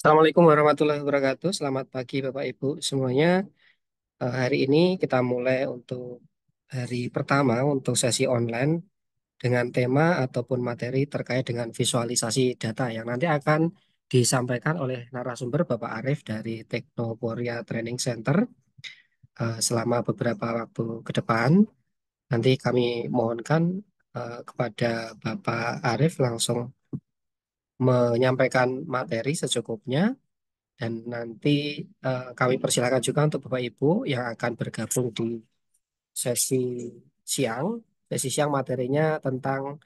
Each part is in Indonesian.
Assalamualaikum warahmatullahi wabarakatuh. Selamat pagi Bapak Ibu semuanya. Hari ini kita mulai untuk hari pertama untuk sesi online dengan tema ataupun materi terkait dengan visualisasi data yang nanti akan disampaikan oleh narasumber Bapak Arif dari Teknoporia Training Center selama beberapa waktu ke depan. Nanti kami mohonkan kepada Bapak Arif langsung menyampaikan materi secukupnya. Dan nanti kami persilakan juga untuk Bapak Ibu yang akan bergabung di sesi siang. Sesi siang materinya tentang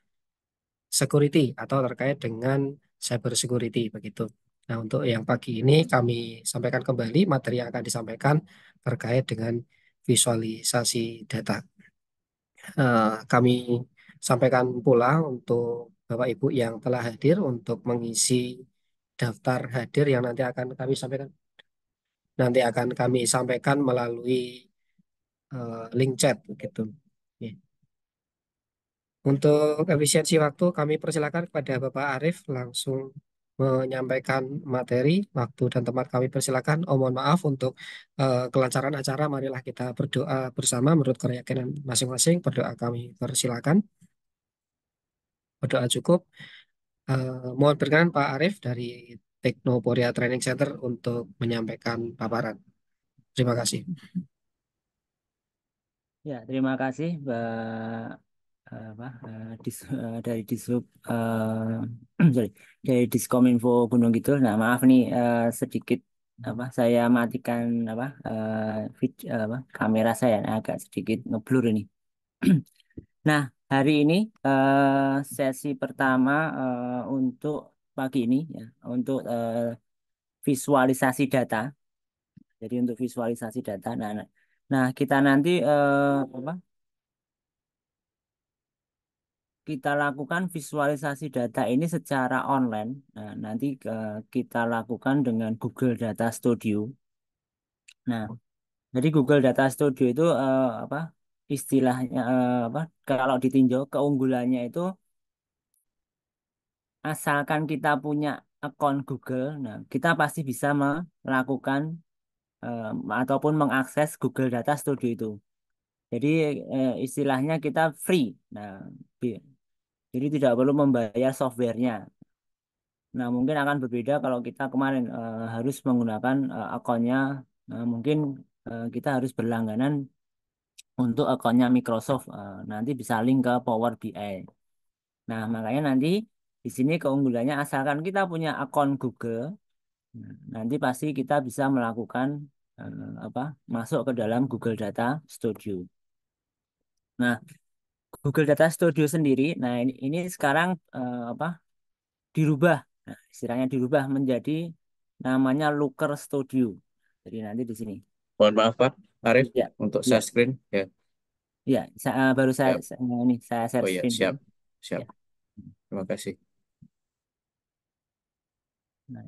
security atau terkait dengan cyber security begitu. Nah, untuk yang pagi ini kami sampaikan kembali materi yang akan disampaikan terkait dengan visualisasi data. Kami sampaikan pula untuk Bapak Ibu yang telah hadir untuk mengisi daftar hadir yang nanti akan kami sampaikan melalui link chat gitu. Oke. Untuk efisiensi waktu kami persilakan kepada Bapak Arif langsung menyampaikan materi, waktu dan tempat kami persilakan. Oh, mohon maaf untuk kelancaran acara. Marilah kita berdoa bersama menurut keyakinan masing-masing. Berdoa kami persilakan. Berdoa cukup. Mohon berkenan Pak Arif dari Teknoporia Training Center untuk menyampaikan paparan. Terima kasih. Ya, terima kasih dari Dishub sorry, dari Diskominfo Gunung Kidul. Nah, maaf nih sedikit saya matikan kamera saya agak sedikit ngeblur ini. Nah, hari ini sesi pertama untuk pagi ini ya untuk visualisasi data. Jadi untuk visualisasi data. Nah, kita nanti kita lakukan visualisasi data ini secara online. Nah, nanti kita lakukan dengan Google Data Studio. Nah, jadi Google Data Studio itu istilahnya kalau ditinjau keunggulannya itu asalkan kita punya akun Google, nah kita pasti bisa melakukan eh, ataupun mengakses Google Data Studio itu. Jadi istilahnya kita free. Nah, bi- jadi tidak perlu membayar softwarenya. Nah, mungkin akan berbeda kalau kita kemarin harus menggunakan akunnya, mungkin kita harus berlangganan untuk akunnya Microsoft, nanti bisa link ke Power BI. Nah, makanya nanti di sini keunggulannya asalkan kita punya akun Google, nah, nanti pasti kita bisa melakukan masuk ke dalam Google Data Studio. Nah, Google Data Studio sendiri, nah ini sekarang dirubah. Nah, istilahnya dirubah menjadi namanya Looker Studio. Jadi nanti di sini. Mohon maaf Pak Arif Ya, untuk share ya, screen ya. ya. Baru Siap. saya Oh share iya, screen dulu. siap. Siap. Ya. Terima kasih. Nah,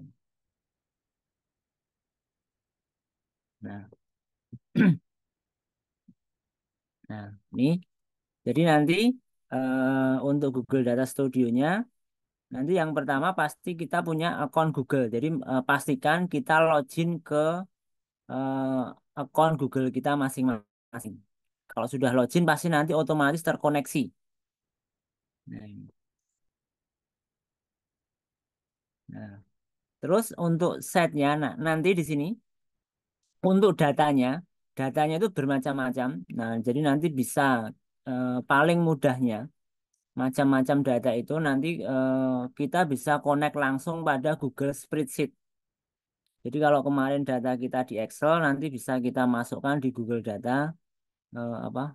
nah, nah, ini. Jadi nanti untuk Google Data Studio-nya, nanti yang pertama pasti kita punya akun Google. Jadi pastikan kita login ke akun Google kita masing-masing. Kalau sudah login pasti nanti otomatis terkoneksi. Nah, ini. Nah, terus untuk setnya, nah nanti di sini untuk datanya itu bermacam-macam. Nah, jadi nanti bisa paling mudahnya macam-macam data itu nanti kita bisa connect langsung pada Google Spreadsheet. Jadi kalau kemarin data kita di Excel, nanti bisa kita masukkan di Google Data eh, apa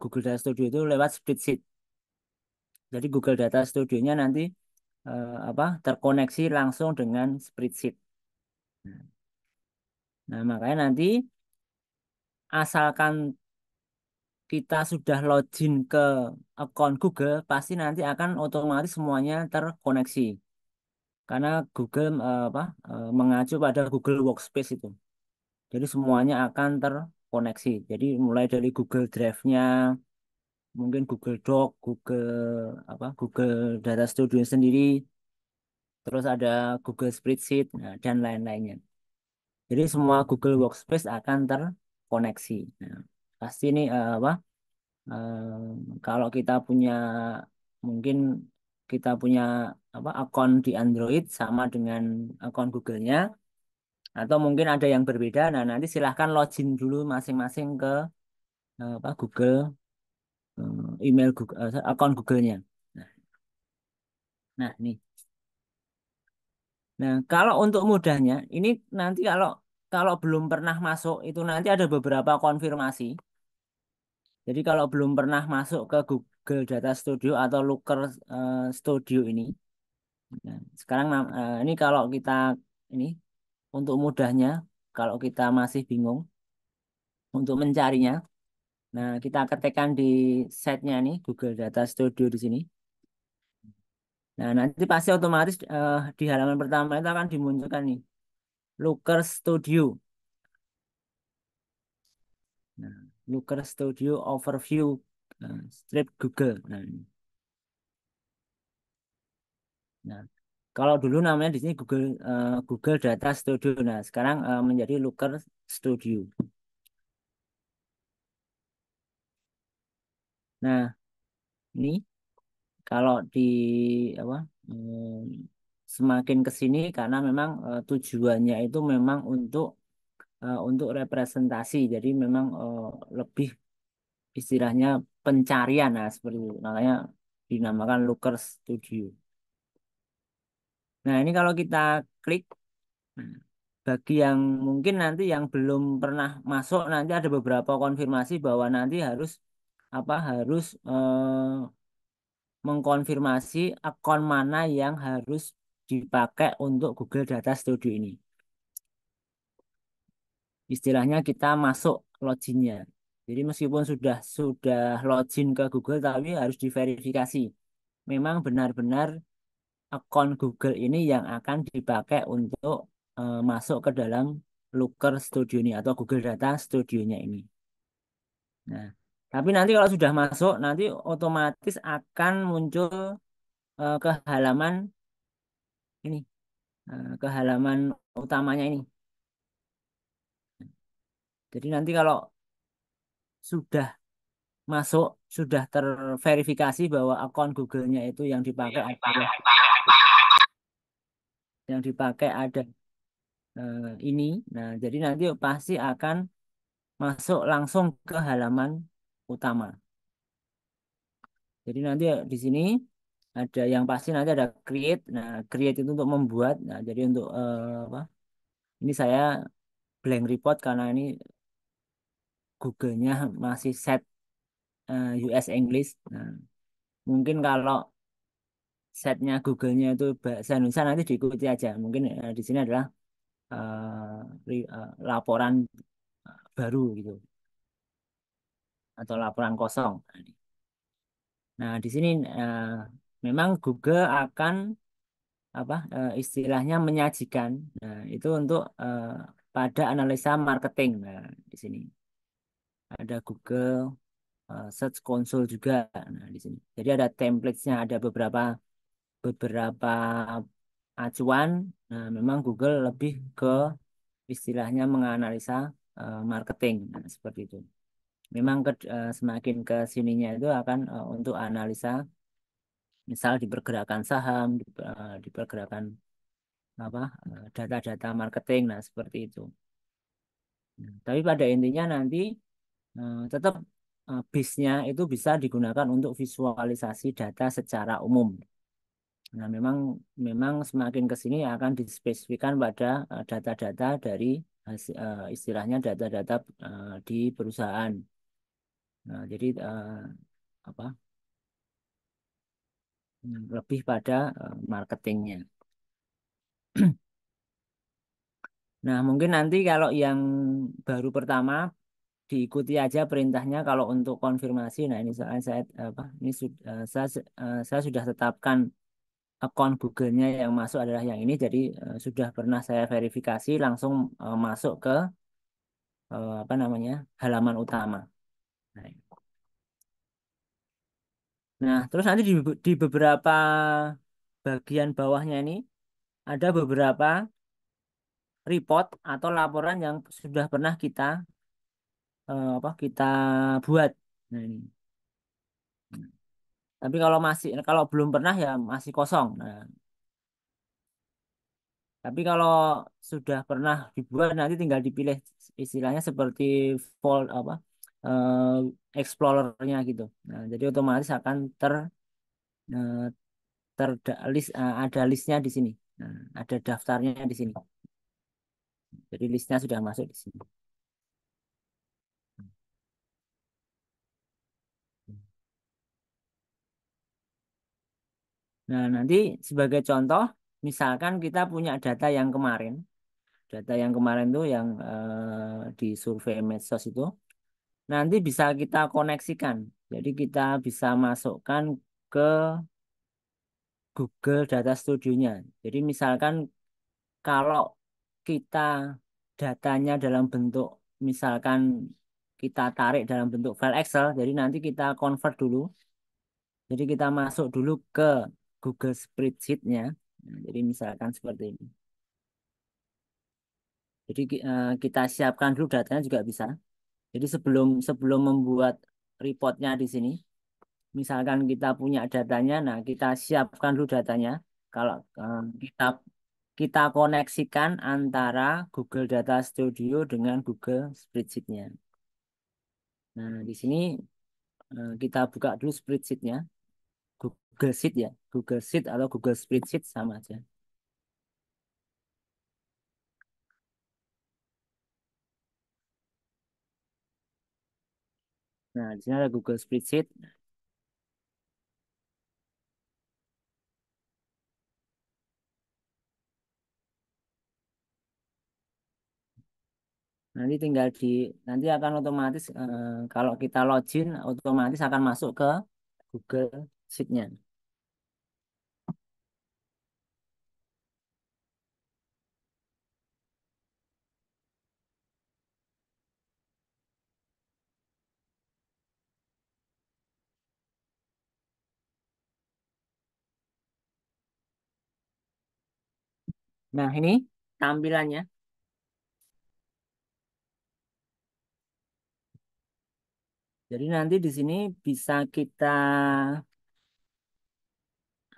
Google Data Studio itu lewat spreadsheet. Jadi Google Data Studio-nya nanti terkoneksi langsung dengan spreadsheet. Nah, makanya nanti asalkan kita sudah login ke akun Google, pasti nanti akan otomatis semuanya terkoneksi. Karena Google mengacu pada Google Workspace itu. Jadi semuanya akan terkoneksi. Jadi mulai dari Google Drive-nya, mungkin Google Doc, Google Data Studio sendiri, terus ada Google Spreadsheet, nah, dan lain-lainnya. Jadi semua Google Workspace akan terkoneksi. Nah, pasti ini apa? Kalau kita punya mungkin kita punya apa akun di Android sama dengan akun Google-nya atau mungkin ada yang berbeda. Nah, nanti silahkan login dulu masing-masing ke apa Google email Google akun Google-nya. Nah, nih. Nah, kalau untuk mudahnya ini nanti kalau kalau belum pernah masuk itu nanti ada beberapa konfirmasi. Jadi kalau belum pernah masuk ke Google Data Studio atau Looker Studio ini, nah, sekarang ini kalau kita ini untuk mudahnya, kalau kita masih bingung untuk mencarinya, nah kita ketikkan di setnya nih Google Data Studio di sini. Nah nanti pasti otomatis di halaman pertama itu akan dimunculkan nih Looker Studio. Nah, Looker Studio Overview Strip Google. Nah, nah, kalau dulu namanya di sini Google Data Studio. Nah, sekarang menjadi Looker Studio. Nah, ini kalau di apa semakin ke sini karena memang tujuannya itu memang untuk representasi. Jadi memang lebih istilahnya pencarian. Nah, seperti itu. Makanya dinamakan Looker Studio. Nah, ini kalau kita klik. Nah, bagi yang mungkin nanti yang belum pernah masuk nanti ada beberapa konfirmasi bahwa nanti harus apa harus mengkonfirmasi akun mana yang harus dipakai untuk Google Data Studio ini. Istilahnya kita masuk loginnya. Jadi meskipun sudah login ke Google tapi harus diverifikasi. Memang benar-benar akun Google ini yang akan dipakai untuk masuk ke dalam Looker Studio ini atau Google Data Studionya ini. Nah, tapi nanti kalau sudah masuk, nanti otomatis akan muncul ke halaman ini, ke halaman utamanya ini. Jadi nanti kalau sudah masuk, sudah terverifikasi bahwa akun Google-nya itu yang dipakai ada ini. Nah, jadi nanti pasti akan masuk langsung ke halaman utama. Jadi nanti di sini ada yang pasti nanti ada create. Nah, create itu untuk membuat. Nah, jadi untuk apa? Ini saya blank report karena ini Google-nya masih set US English. Nah, mungkin kalau setnya Google-nya itu bahasa Indonesia nanti diikuti aja. Mungkin di sini adalah laporan baru gitu atau laporan kosong. Nah, di sini memang Google akan apa istilahnya menyajikan. Nah, itu untuk pada analisa marketing. Nah, di sini ada Google Search Console juga. Nah, di sini. Jadi ada template-nya, ada beberapa acuan. Nah, memang Google lebih ke istilahnya menganalisa marketing. Nah, seperti itu. Memang semakin ke sininya itu akan untuk analisa misal di pergerakan saham, di pergerakan apa data-data marketing, nah seperti itu. Nah, tapi pada intinya nanti tetap BIS-nya itu bisa digunakan untuk visualisasi data secara umum. Nah, memang memang semakin ke sini akan dispesifikan pada data-data dari istilahnya data-data di perusahaan. Nah, jadi apa lebih pada marketingnya. Nah, mungkin nanti kalau yang baru pertama diikuti aja perintahnya kalau untuk konfirmasi. Nah, ini saya apa? Ini saya sudah tetapkan akun Google-nya yang masuk adalah yang ini. Jadi sudah pernah saya verifikasi langsung masuk ke apa namanya halaman utama. Nah, terus nanti di beberapa bagian bawahnya ini. ada beberapa report atau laporan yang sudah pernah kita apa kita buat. Nah, ini. Tapi kalau belum pernah ya masih kosong. Nah, tapi kalau sudah pernah dibuat nanti tinggal dipilih istilahnya seperti fold apa explorernya gitu. Nah, jadi otomatis akan eh, ada listnya di sini. Nah, ada daftarnya di sini. Jadi listnya sudah masuk di sini. Nah, nanti sebagai contoh, misalkan kita punya data yang kemarin tuh yang di survei medsos itu, nanti bisa kita koneksikan. Jadi kita bisa masukkan ke Google Data Studio-nya. Jadi misalkan kalau kita datanya dalam bentuk, misalkan kita tarik dalam bentuk file Excel, jadi nanti kita convert dulu. Jadi kita masuk dulu ke Google Spreadsheet-nya. Nah, jadi misalkan seperti ini. Jadi kita siapkan dulu datanya juga bisa. Jadi sebelum sebelum membuat reportnya di sini, misalkan kita punya datanya, nah kita siapkan dulu datanya. Kalau kita kita koneksikan antara Google Data Studio dengan Google Spreadsheet-nya. Nah, di sini kita buka dulu spreadsheet-nya, Google Sheet ya, Google Sheet atau Google Spreadsheet sama aja. Nah, di sini ada Google Spreadsheet. Nanti tinggal nanti akan otomatis kalau kita login otomatis akan masuk ke Google Sheet-nya. Nah, ini tampilannya. Jadi nanti di sini bisa kita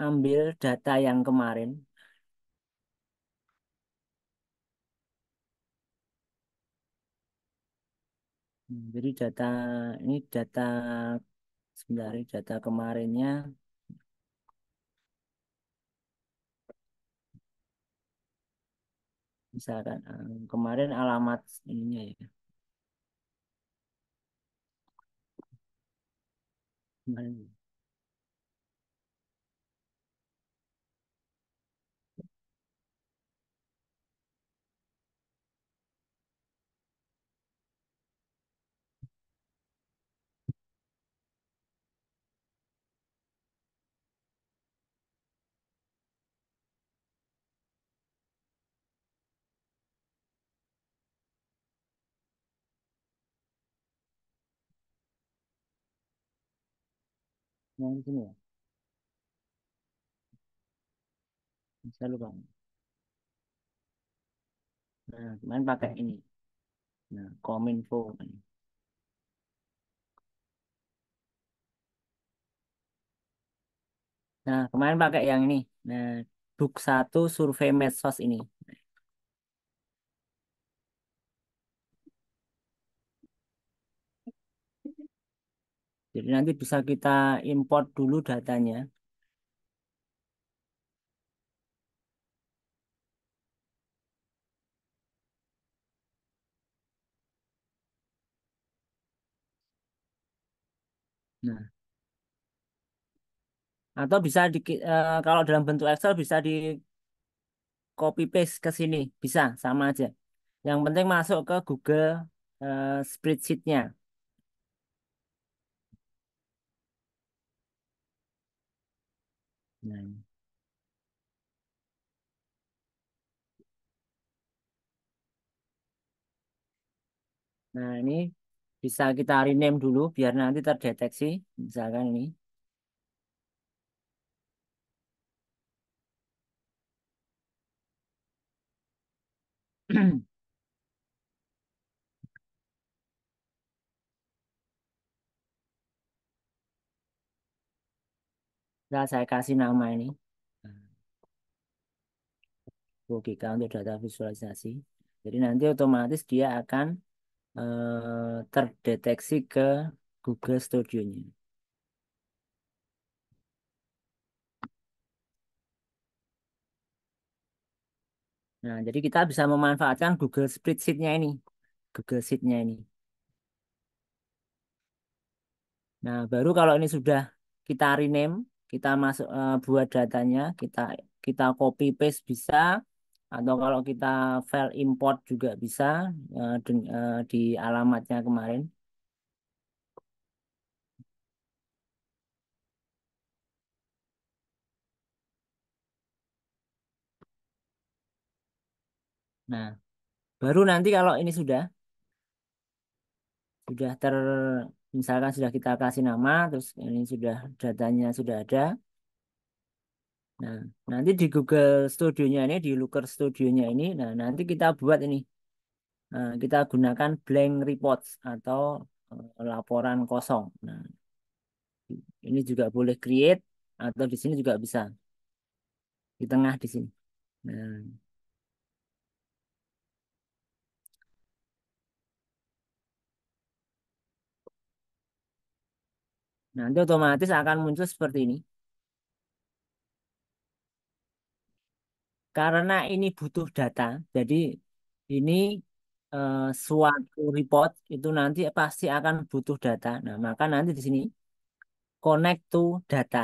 ambil data yang kemarin. Jadi ini data sebentar, ini data kemarinnya. Misalkan kemarin alamat ininya ya. Kemarin. Yang di sini ya. Bisa lupa. Nah, kemarin pakai ini. Nah, Kominfo. Nah, kemarin pakai yang ini. Nah, book satu survei medsos ini. Jadi nanti bisa kita import dulu datanya. Nah, atau bisa kalau dalam bentuk Excel bisa di copy paste ke sini, bisa sama aja. Yang penting masuk ke Google Spreadsheet-nya. Nah, nah, ini bisa kita rename dulu biar nanti terdeteksi. Misalkan ini. Nah, saya kasih nama ini logika untuk data visualisasi. Jadi nanti otomatis dia akan terdeteksi ke Google Studio-nya. Nah, jadi kita bisa memanfaatkan Google Spreadsheet-nya ini, Google Sheet-nya ini. Nah, baru kalau ini sudah kita rename, kita masuk buat datanya, kita copy paste bisa, atau kalau kita file import juga bisa di alamatnya kemarin. Nah, baru nanti kalau ini sudah misalkan sudah kita kasih nama, terus ini sudah datanya sudah ada. Nah, nanti di Google Studio-nya ini, di Looker Studio-nya ini, nah nanti kita buat ini. Nah, kita gunakan blank reports atau laporan kosong. Nah, ini juga boleh create atau di sini juga bisa di tengah di sini. Nah, nanti otomatis akan muncul seperti ini. Karena ini butuh data, jadi ini suatu report itu nanti pasti akan butuh data. Nah, maka nanti di sini connect to data.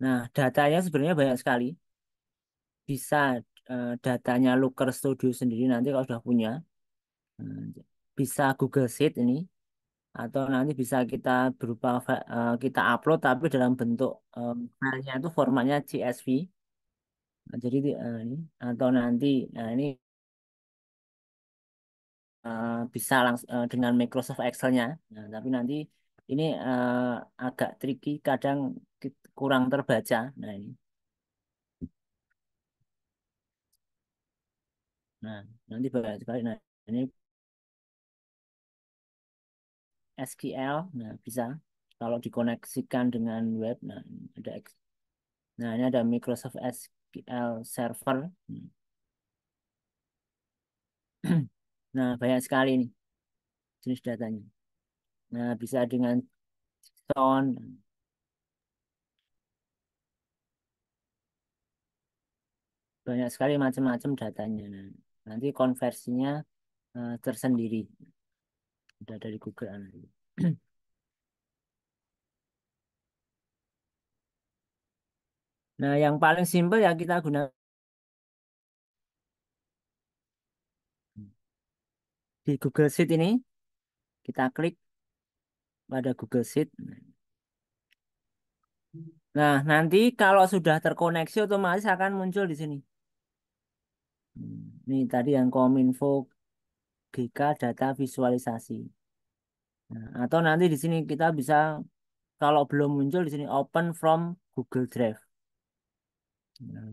Nah, datanya sebenarnya banyak sekali. Bisa datanya Looker Studio sendiri nanti kalau sudah punya. Nah, bisa Google Sheet ini atau nanti bisa kita kita upload tapi dalam bentuk filenya itu formatnya CSV. Nah, jadi ini atau nanti nah ini bisa langsung dengan Microsoft Excel-nya. Nah, tapi nanti ini agak tricky kadang kurang terbaca. Nah, ini. Nah, nanti banyak sekali. Nah, ini SQL, nah bisa kalau dikoneksikan dengan web. Nah, ini ada nah ini ada Microsoft SQL Server. Nah, banyak sekali nih jenis datanya. Nah, bisa dengan JSON, banyak sekali macam-macam datanya. Nah, nanti konversinya tersendiri, udah dari Google Analytics. Nah, yang paling simpel ya kita gunakan di Google Sheet ini, kita klik pada Google Sheet. Nah, nanti kalau sudah terkoneksi otomatis akan muncul di sini. Ini tadi yang Kominfo GK data visualisasi. Nah, atau nanti di sini kita bisa kalau belum muncul di sini open from Google Drive. Nah,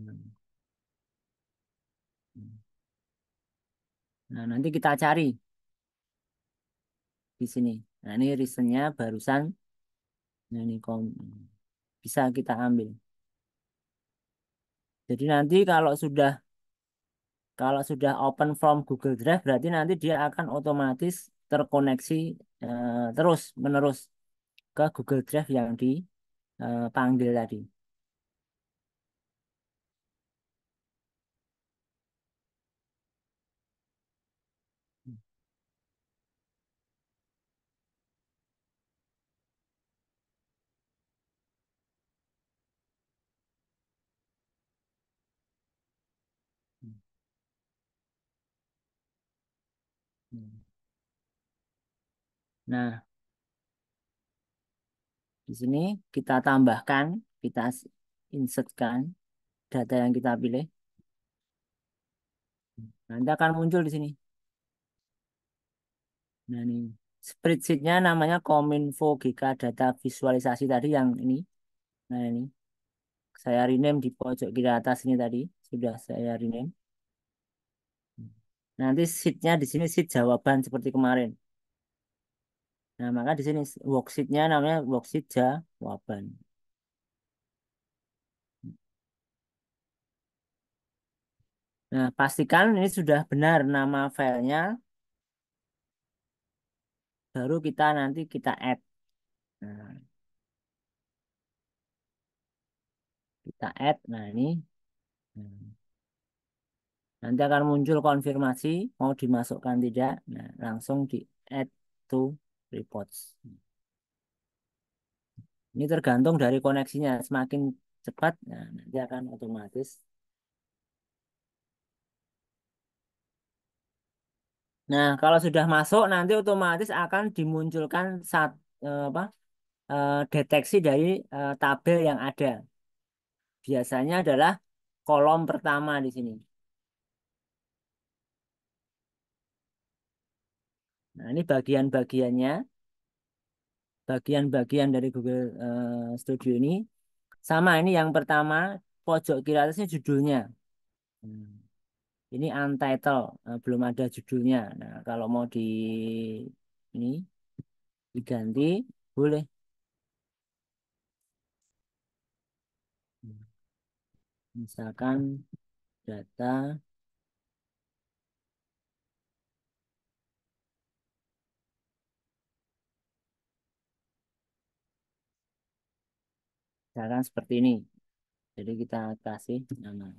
nah, nanti kita cari di sini. Nah, ini recentnya barusan. Nah, ini bisa kita ambil. Jadi nanti kalau sudah open from Google Drive berarti nanti dia akan otomatis terkoneksi terus menerus ke Google Drive yang dipanggil tadi. Nah, di sini kita tambahkan, kita insertkan data yang kita pilih. Nanti akan muncul di sini. Nah, ini spreadsheet-nya namanya Kominfo GK Data Visualisasi tadi yang ini. Nah, ini saya rename di pojok kiri atas ini tadi. Sudah saya rename. Nanti sheetnya di sini sheet jawaban seperti kemarin. Nah, maka di sini worksheetnya namanya worksheet jawaban. Nah, pastikan ini sudah benar nama filenya, baru kita add. Nah, kita add. Nah, ini. Nah, nanti akan muncul konfirmasi mau dimasukkan tidak. Nah, langsung di add to reports. Ini tergantung dari koneksinya. Semakin cepat, nah, nanti akan otomatis. Nah, kalau sudah masuk, nanti otomatis akan dimunculkan apa, deteksi dari tabel yang ada. Biasanya adalah kolom pertama di sini. Nah, ini bagian-bagiannya, bagian-bagian dari Google Studio ini. Sama ini yang pertama, pojok kiri atasnya judulnya. Hmm. Ini untitled, belum ada judulnya. Nah, kalau mau ini diganti, boleh. Misalkan data, misalkan seperti ini. Jadi kita kasih nama.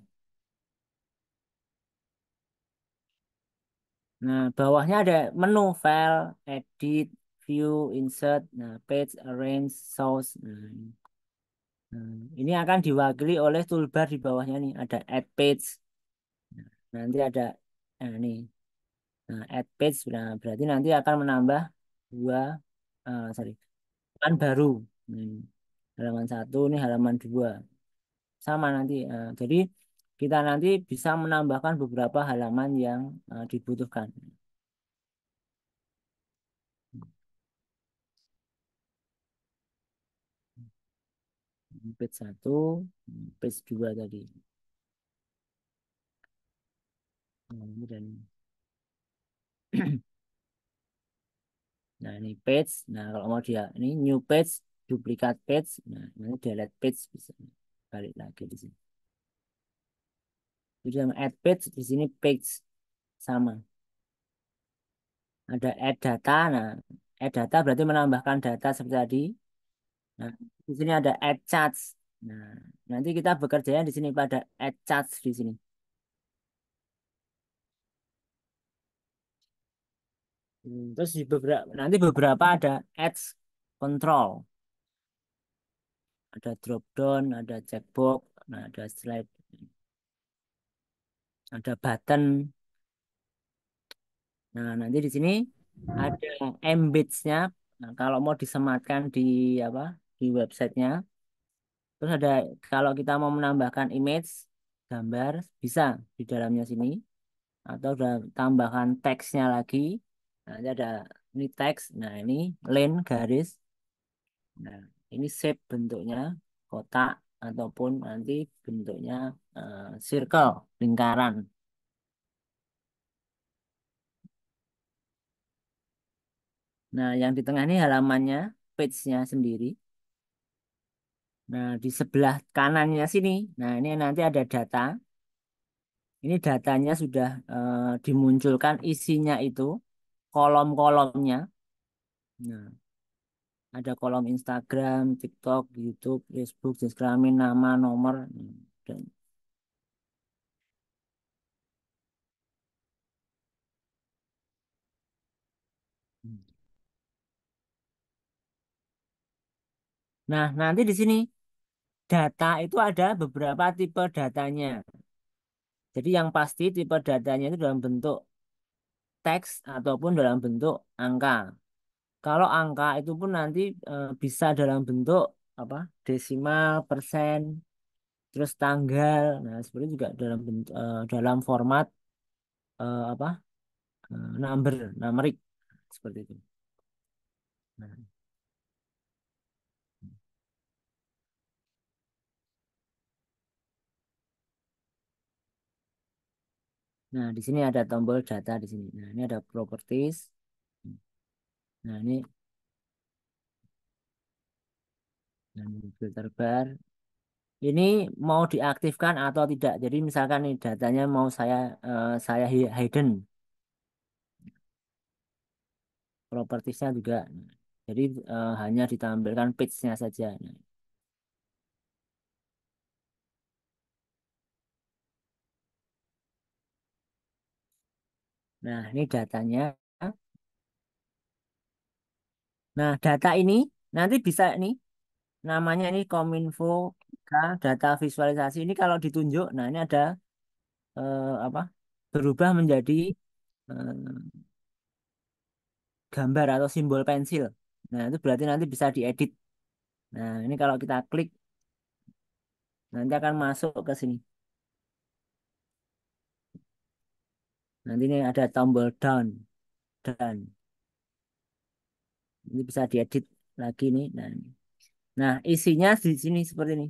Nah, bawahnya ada menu file, edit, view, insert, nah, page, arrange, source. Ini akan diwakili oleh toolbar di bawahnya nih. Ada add page. Nanti ada ini. Nah, add page. Nah, berarti nanti akan menambah dua, sorry, halaman baru. Hmm. Halaman satu, ini halaman dua. Sama nanti. Jadi kita nanti bisa menambahkan beberapa halaman yang dibutuhkan. Page satu, page dua tadi. Dan nah ini page. Nah kalau mau dia ini new page, duplikat page. Nah ini delete page bisa balik lagi di sini. Jadi yang add page di sini page sama. Ada add data. Nah add data berarti menambahkan data seperti tadi. Nah di sini ada add charts. Nah nanti kita bekerjanya di sini pada add charts di sini. Terus di beberapa nanti beberapa ada ads control, ada drop down, ada checkbox, nah, ada slide, ada button. Nah, nanti di sini ada embeds-nya. Nah, kalau mau disematkan di apa? Di websitenya. Terus ada kalau kita mau menambahkan image, gambar, bisa di dalamnya sini. Atau udah tambahkan teksnya lagi. Nanti ada ini teks. Nah, ini line garis. Nah, ini shape bentuknya kotak ataupun nanti bentuknya circle, lingkaran. Nah, yang di tengah ini halamannya, page-nya sendiri. Nah, di sebelah kanannya sini, nah ini nanti ada data. Ini datanya sudah dimunculkan isinya itu, kolom-kolomnya. Nah, ada kolom Instagram, TikTok, YouTube, Facebook, jenis kelamin, nama, nomor, dan nah, nanti di sini data itu ada beberapa tipe datanya. Jadi yang pasti tipe datanya itu dalam bentuk teks ataupun dalam bentuk angka. Kalau angka itu pun nanti bisa dalam bentuk apa? Desimal, persen, terus tanggal. Nah, sebenarnya juga dalam bentuk dalam format apa? Number, numerik seperti itu. Nah, Nah, di sini ada tombol data di sini. Nah, ini ada properties. Nah, ini filter bar. Ini mau diaktifkan atau tidak. Jadi misalkan nih datanya mau saya hidden, propertiesnya juga. Jadi hanya ditampilkan page-nya saja. Nah, ini datanya. Nah, data ini nanti bisa nih namanya ini Kominfo data visualisasi ini kalau ditunjuk. Nah, ini ada apa? Berubah menjadi eh, gambar atau simbol pensil. Nah, itu berarti nanti bisa diedit. Nah, ini kalau kita klik nanti akan masuk ke sini. Nanti ini ada tombol down dan ini bisa diedit lagi nih. Nah, isinya di sini seperti ini.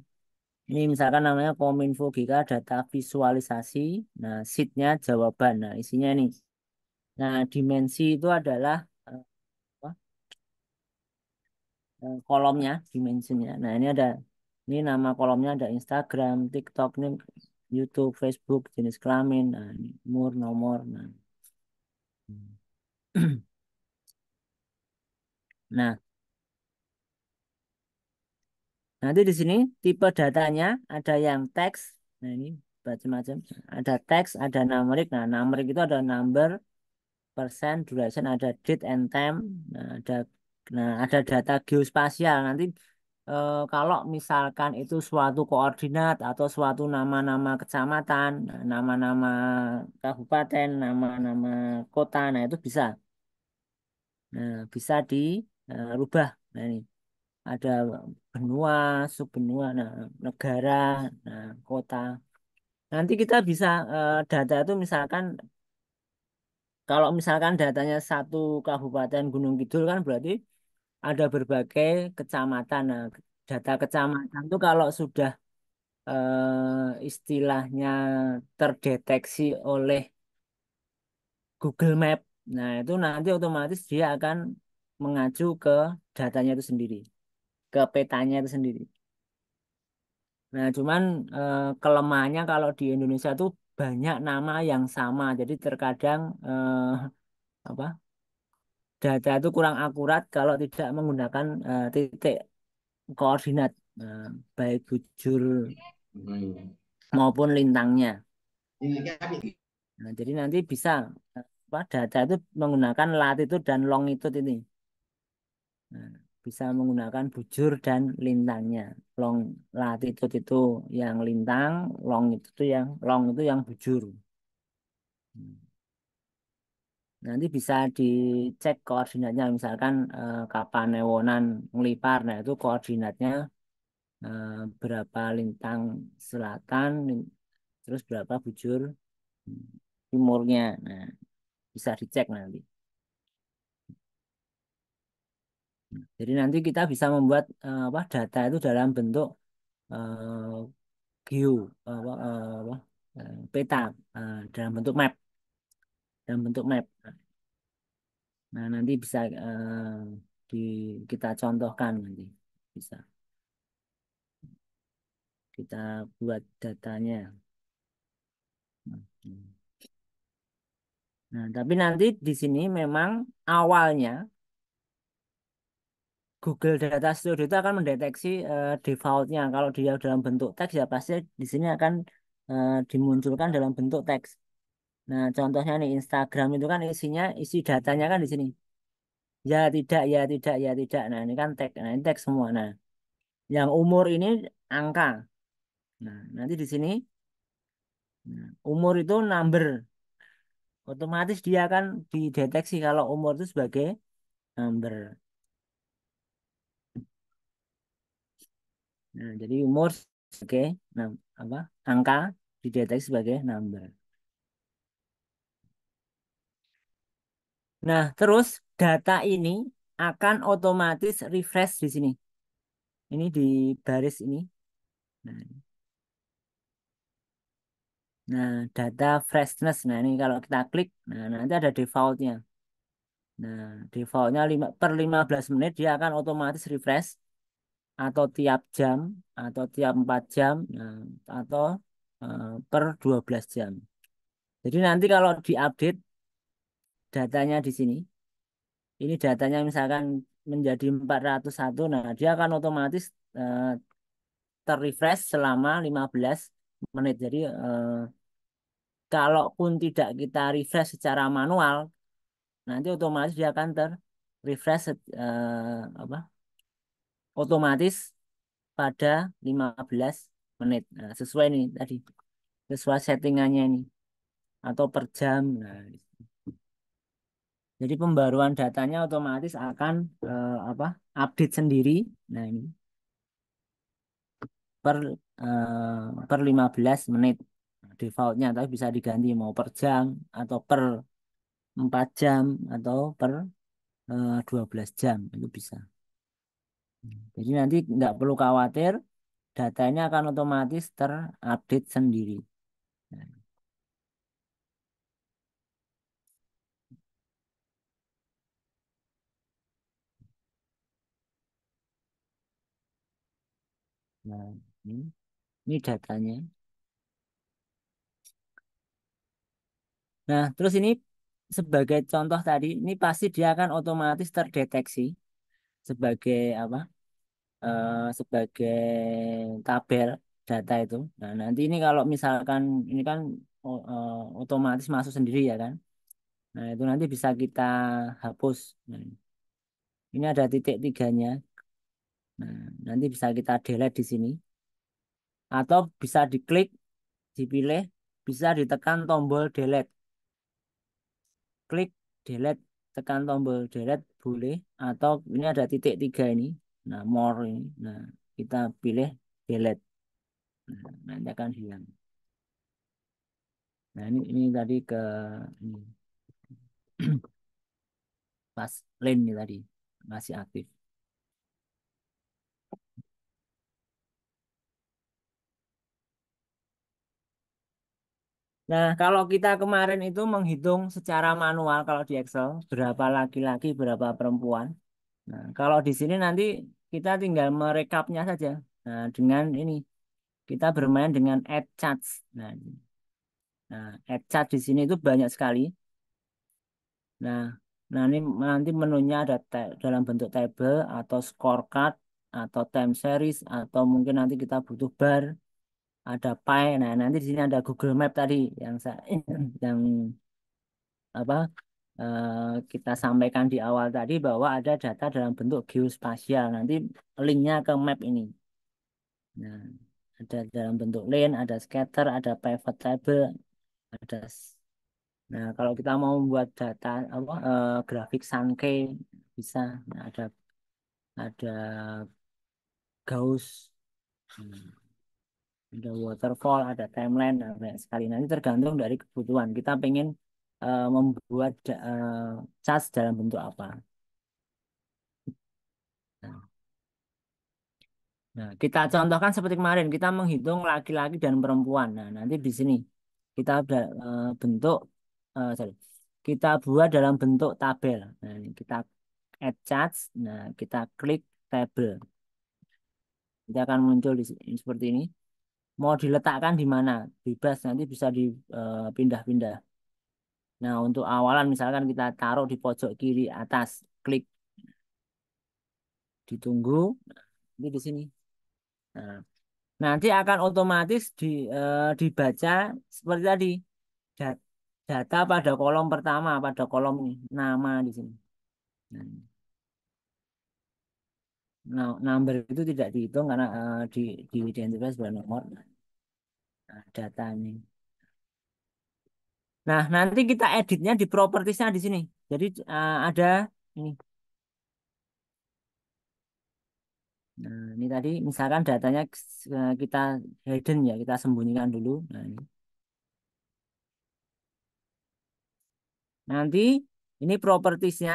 Ini misalkan namanya Kominfo GK data visualisasi. Nah, sheet-nya jawaban. Nah, isinya ini. Nah, dimensi itu adalah apa? Kolomnya, dimensinya. Nah, ini nama kolomnya ada Instagram, TikTok, ini YouTube, Facebook, jenis kelamin, nah, ini umur, nomor. Nah, nah, nanti di sini tipe datanya ada yang teks. Nah, ini macam-macam. Ada teks, ada numerik. Nah, numerik itu ada number, persen, duration, ada date and time. Nah, ada data geospasial. Nanti kalau misalkan itu suatu koordinat atau suatu nama-nama kecamatan, nah, nama-nama kabupaten, nama-nama kota, nah itu bisa. Nah, bisa dirubah. Nah, ini ada benua, subbenua, nah, negara, nah, kota. Nanti kita bisa data itu misalkan kalau misalkan datanya satu kabupaten Gunung Kidul kan berarti ada berbagai kecamatan. Nah, data kecamatan itu kalau sudah istilahnya terdeteksi oleh Google Map, nah itu nanti otomatis dia akan mengacu ke datanya itu sendiri, ke petanya itu sendiri. Nah, cuman kelemahannya kalau di Indonesia tuh banyak nama yang sama, jadi terkadang apa data itu kurang akurat kalau tidak menggunakan titik koordinat, eh, baik bujur maupun lintangnya. Nah, jadi nanti bisa apa data itu menggunakan latitude dan longitude ini. Nah, bisa menggunakan bujur dan lintangnya. Long latitude itu yang lintang, long itu yang bujur. Nanti bisa dicek koordinatnya, misalkan Kapanewonan Ngelipar, nah itu koordinatnya eh, berapa lintang selatan, terus berapa bujur hmm, timurnya. Nah, bisa dicek nanti. Jadi nanti kita bisa membuat apa data itu dalam bentuk eh, geo apa, peta dalam bentuk map, dalam bentuk map. Nah, nanti bisa di kita contohkan nanti bisa kita buat datanya. Nah, tapi nanti di sini memang awalnya Google Data Studio itu akan mendeteksi defaultnya. Kalau dia dalam bentuk teks ya pasti di sini akan dimunculkan dalam bentuk teks. Nah, contohnya nih Instagram itu kan isi datanya kan di sini. Ya tidak, ya tidak, ya tidak. Nah, ini kan teks. Nah, ini teks semua. Nah, yang umur ini angka. Nah, nanti di sini nah, umur itu number. Otomatis dia akan dideteksi kalau umur itu sebagai number. Nah, jadi umur sebagai apa? Angka dideteksi sebagai number. Nah, terus data ini akan otomatis refresh di sini. Ini di baris ini. Nah, Nah, data freshness. Nah, ini kalau kita klik, nah nanti ada defaultnya. Nah, defaultnya 5 per 15 menit dia akan otomatis refresh atau tiap jam atau tiap 4 jam, nah, atau per 12 jam. Jadi nanti kalau diupdate datanya di sini, ini datanya misalkan menjadi 401, nah dia akan otomatis eh, terrefresh selama 15 menit. Jadi kalaupun tidak kita refresh secara manual, nanti otomatis dia akan refresh apa? Otomatis pada 15 menit. Nah, sesuai nih tadi, sesuai settingannya ini atau per jam. Nah, jadi pembaruan datanya otomatis akan apa? Update sendiri. Nah, ini per per 15 menit defaultnya, tapi bisa diganti mau per jam atau per 4 jam atau per 12 jam itu bisa. Jadi nanti nggak perlu khawatir, datanya akan otomatis terupdate sendiri. Nah, ini datanya. Nah, terus ini sebagai contoh tadi, ini pasti dia akan otomatis terdeteksi sebagai apa? Sebagai tabel data itu. Nah, nanti ini kalau misalkan ini kan otomatis masuk sendiri ya kan. Nah, itu nanti bisa kita hapus. Nah, ini ada titik tiganya. Nah, nanti bisa kita delete di sini atau bisa diklik, dipilih, bisa ditekan tombol delete. Klik delete, tekan tombol delete boleh atau ini ada titik tiga ini. Nah, more ini. Nah, kita pilih delete. Nah, nanti akan hilang. Nah, ini tadi ke ini. Pas lane ini tadi masih aktif. Nah, kalau kita kemarin itu menghitung secara manual kalau di Excel berapa laki-laki, berapa perempuan. Nah, kalau di sini nanti kita tinggal merekapnya saja. Nah, dengan ini kita bermain dengan add charts. Nah, add chart di sini itu banyak sekali. Nah, nah ini nanti menunya ada dalam bentuk table atau scorecard atau time series atau mungkin nanti kita butuh bar, ada pie. Nah, nanti di sini ada Google Map tadi yang saya yang apa kita sampaikan di awal tadi bahwa ada data dalam bentuk geospasial. Nanti linknya ke map ini. Nah, ada dalam bentuk lane, ada scatter, ada pivot table, ada. Nah, kalau kita mau membuat data apa grafik Sankey bisa. Nah, ada Gauss, hmm, ada waterfall, ada timeline, nah, banyak sekali. Nanti tergantung dari kebutuhan. Kita pengen membuat charts dalam bentuk apa. Nah, kita contohkan seperti kemarin, kita menghitung laki-laki dan perempuan. Nah, nanti di sini kita ada bentuk, sorry, kita buat dalam bentuk tabel. Nah, ini kita add charts. Nah, kita klik tabel. Nanti akan muncul seperti ini. Mau diletakkan di mana? Bebas, nanti bisa dipindah-pindah. Nah, untuk awalan misalkan kita taruh di pojok kiri atas, klik, ditunggu, ini di sini. Nah, nanti akan otomatis dibaca seperti tadi. Da- Data pada kolom pertama, pada kolom ini, nama di sini. Nah, number itu tidak dihitung karena diidentifikasi sebagai nomor. Nah, data ini. Nah, nanti kita editnya di propertiesnya di sini. Jadi ada ini. Nah, ini tadi misalkan datanya kita hidden ya, kita sembunyikan dulu. Nah, ini. Nanti ini propertiesnya,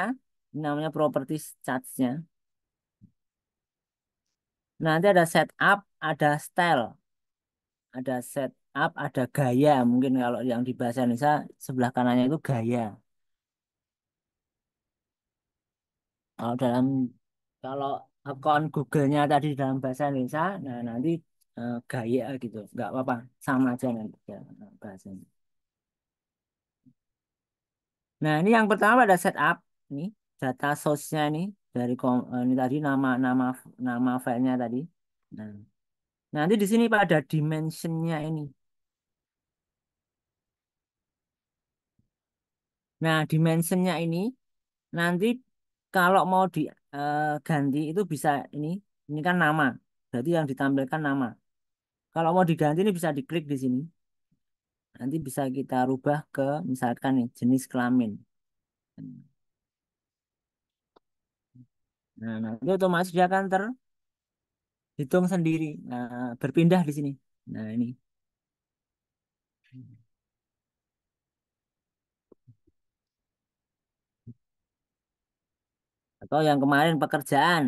ini namanya properties charts-nya. Nanti ada setup, ada style, ada setup, setup, ada gaya. Mungkin kalau yang di bahasa Indonesia sebelah kanannya itu gaya. Kalau dalam kalau akun Google-nya tadi dalam bahasa Indonesia, nah nanti gaya gitu, nggak apa-apa, sama aja nanti ya, bahasanya. Nah ini yang pertama ada setup, ini data source-nya ini dari ini tadi nama nama filenya tadi. Nah nanti di sini pada dimensionnya ini. Nah dimensionnya ini nanti kalau mau diganti itu bisa ini kan nama, berarti yang ditampilkan nama. Kalau mau diganti ini bisa diklik di sini. Nanti bisa kita rubah ke misalkan nih jenis kelamin. Nah, nanti otomatis dia akan terhitung sendiri. Nah, berpindah di sini. Nah, ini. Atau yang kemarin pekerjaan,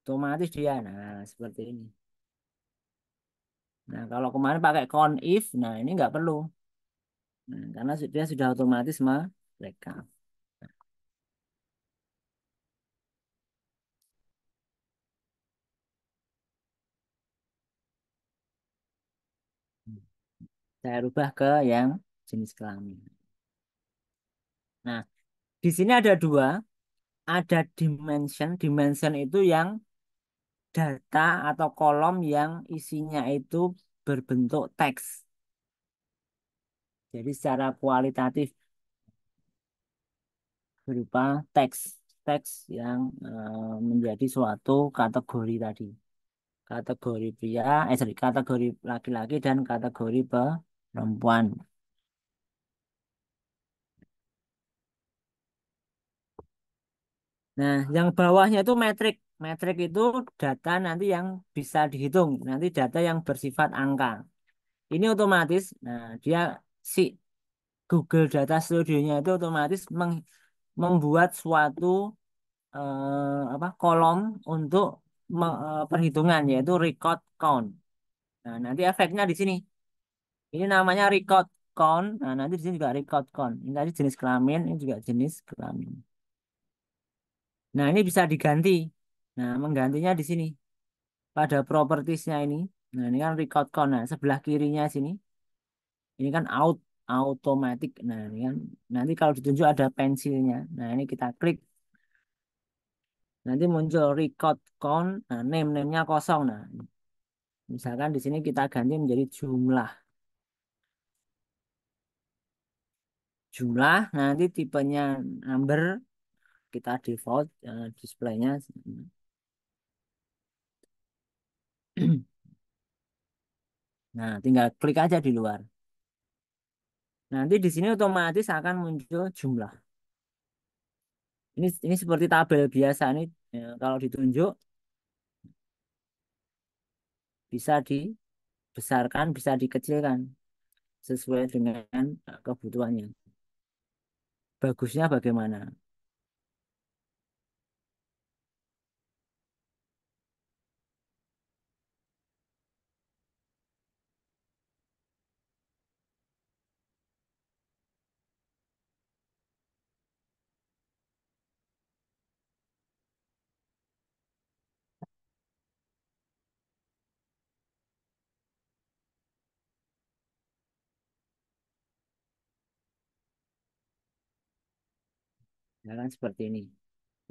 otomatis dia. Nah, seperti ini. Nah, kalau kemarin pakai count if, nah ini nggak perlu. Nah, karena dia sudah otomatis mereka. Saya rubah ke yang jenis kelamin. Nah, di sini ada dua. Ada dimension. Dimension itu yang data atau kolom yang isinya itu berbentuk teks. Jadi secara kualitatif berupa teks, teks yang menjadi suatu kategori tadi. Kategori pria, sorry, kategori laki-laki dan kategori perempuan. Nah, yang bawahnya itu metrik. Metrik itu data nanti yang bisa dihitung. Nanti data yang bersifat angka. Ini otomatis, nah dia si Google Data Studio-nya itu otomatis membuat suatu apa kolom untuk perhitungan yaitu record count. Nah, nanti efeknya di sini. Ini namanya record count. Nah, nanti di sini juga record count. Ini tadi jenis kelamin, ini juga jenis kelamin. Nah, ini bisa diganti. Nah, menggantinya di sini pada propertiesnya ini. Nah, ini kan record count. Nah, sebelah kirinya sini. Ini kan automatic. Nah, ini kan nanti kalau ditunjuk ada pensilnya. Nah, ini kita klik. Nanti muncul record count. Nah, name-nya kosong. Nah, misalkan di sini kita ganti menjadi jumlah. Jumlah nanti tipenya number kita default displaynya. Nah, tinggal klik aja di luar. Nanti di sini otomatis akan muncul jumlah. Ini seperti tabel biasa nih. Ya, kalau ditunjuk bisa dibesarkan, bisa dikecilkan sesuai dengan kebutuhannya. Bagusnya bagaimana? Ya kan seperti ini.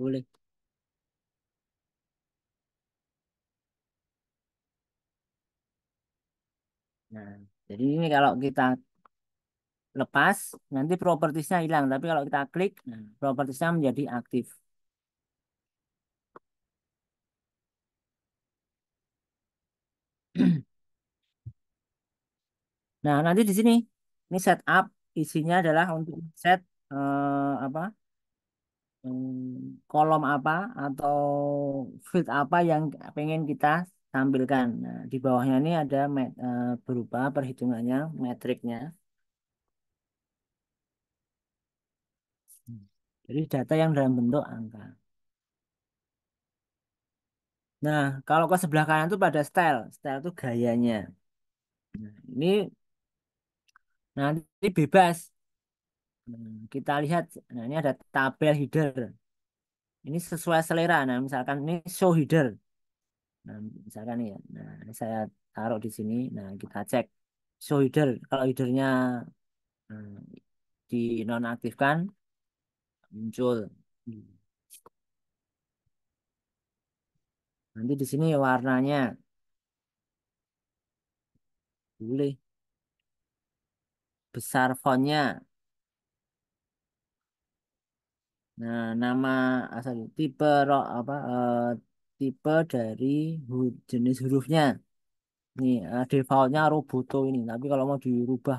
Boleh. Nah, jadi ini kalau kita lepas, nanti propertiesnya hilang. Tapi kalau kita klik, nah, propertiesnya menjadi aktif. Nah, nanti di sini, ini setup, isinya adalah untuk set apa kolom apa atau field apa yang pengen kita tampilkan. Nah, di bawahnya ini ada berupa perhitungannya, metriknya. Jadi data yang dalam bentuk angka. Nah, kalau ke sebelah kanan tuh pada style. Style tuh gayanya. Nah, ini nanti bebas. Kita lihat. Nah, ini ada tabel header. Ini sesuai selera. Nah, misalkan ini show header. Nah, misalkan nih ya. Nah, ini saya taruh di sini. Nah, kita cek show header. Kalau headernya dinonaktifkan, muncul. Nanti di sini warnanya boleh besar fontnya. Nah, nama asal tipe tipe dari jenis hurufnya. Nih, defaultnya Roboto ini. Tapi kalau mau dirubah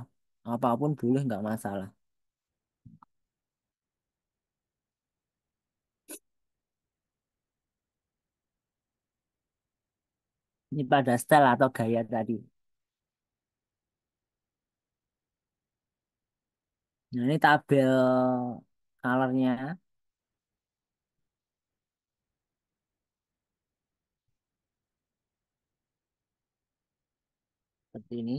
apapun boleh nggak masalah. Ini pada style atau gaya tadi. Nah, ini tabel colornya seperti ini.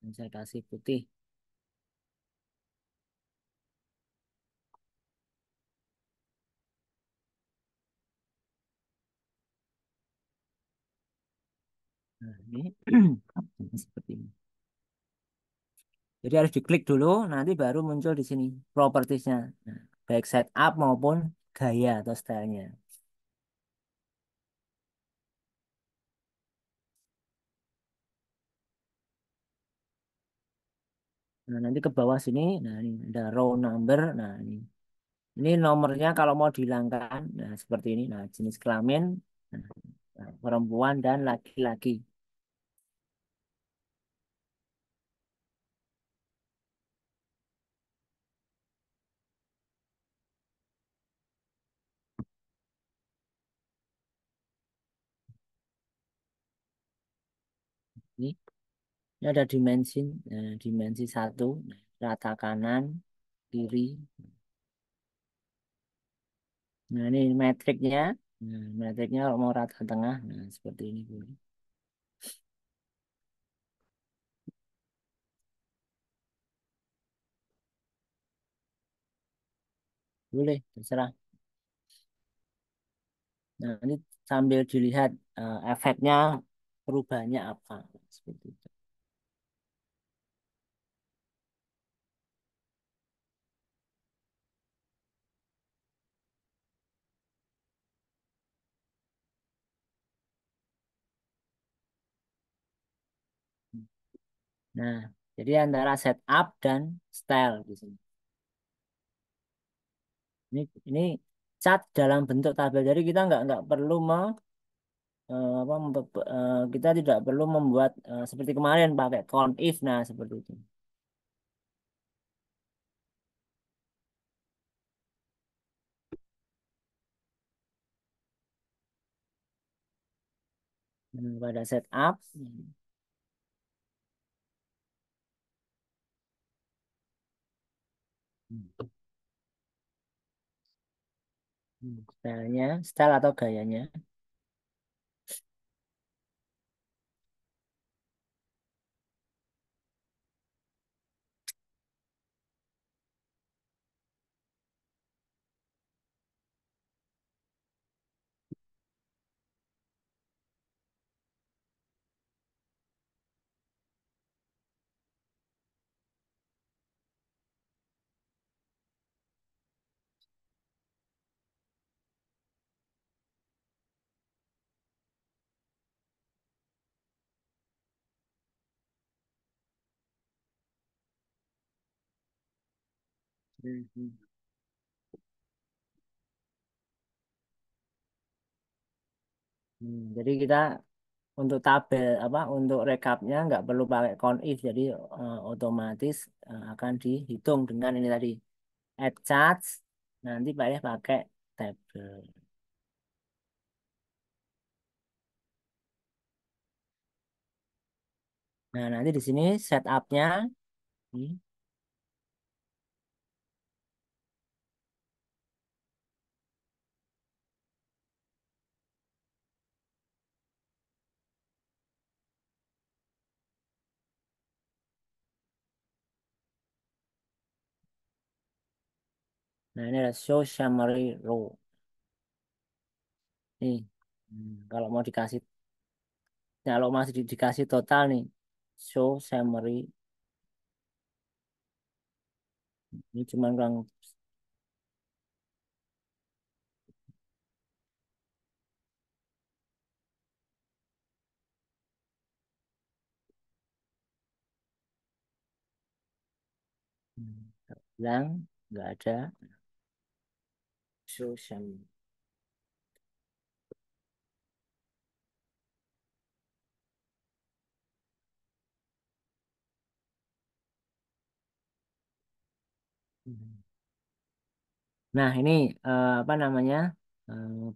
Yang saya kasih putih. Nah, ini seperti ini. Jadi harus diklik dulu, nanti baru muncul di sini propertiesnya. Nah, baik setup maupun gaya atau stylenya. Nah, nanti ke bawah sini, nah ini ada row number. Nah, ini nomornya kalau mau dihilangkan, nah seperti ini. Nah, jenis kelamin, nah, perempuan dan laki-laki. Ini ada dimensi, dimensi satu, nah, rata kanan, kiri. Nah, ini metriknya. Nah, metriknya kalau mau rata tengah, nah seperti ini boleh. Boleh, terserah. Nah, ini sambil dilihat efeknya perubahannya apa. Seperti itu. Nah, jadi antara setup dan style di sini. Ini cat dalam bentuk tabel. Jadi kita nggak perlu kita tidak perlu membuat seperti kemarin pakai count if. Nah, seperti itu. Pada setup, stylenya, style atau gayanya. Hmm. Jadi kita untuk tabel untuk rekapnya nggak perlu pakai count if, jadi otomatis akan dihitung dengan ini tadi add charts, nanti pakai tabel. Nah, nanti di sini setupnya. Hmm, Nah, ini ada show summary row. Nih, kalau mau dikasih, kalau masih dikasih total nih, show summary. Ini cuma kurang. Bilang nggak ada show summary. Nah, ini apa namanya?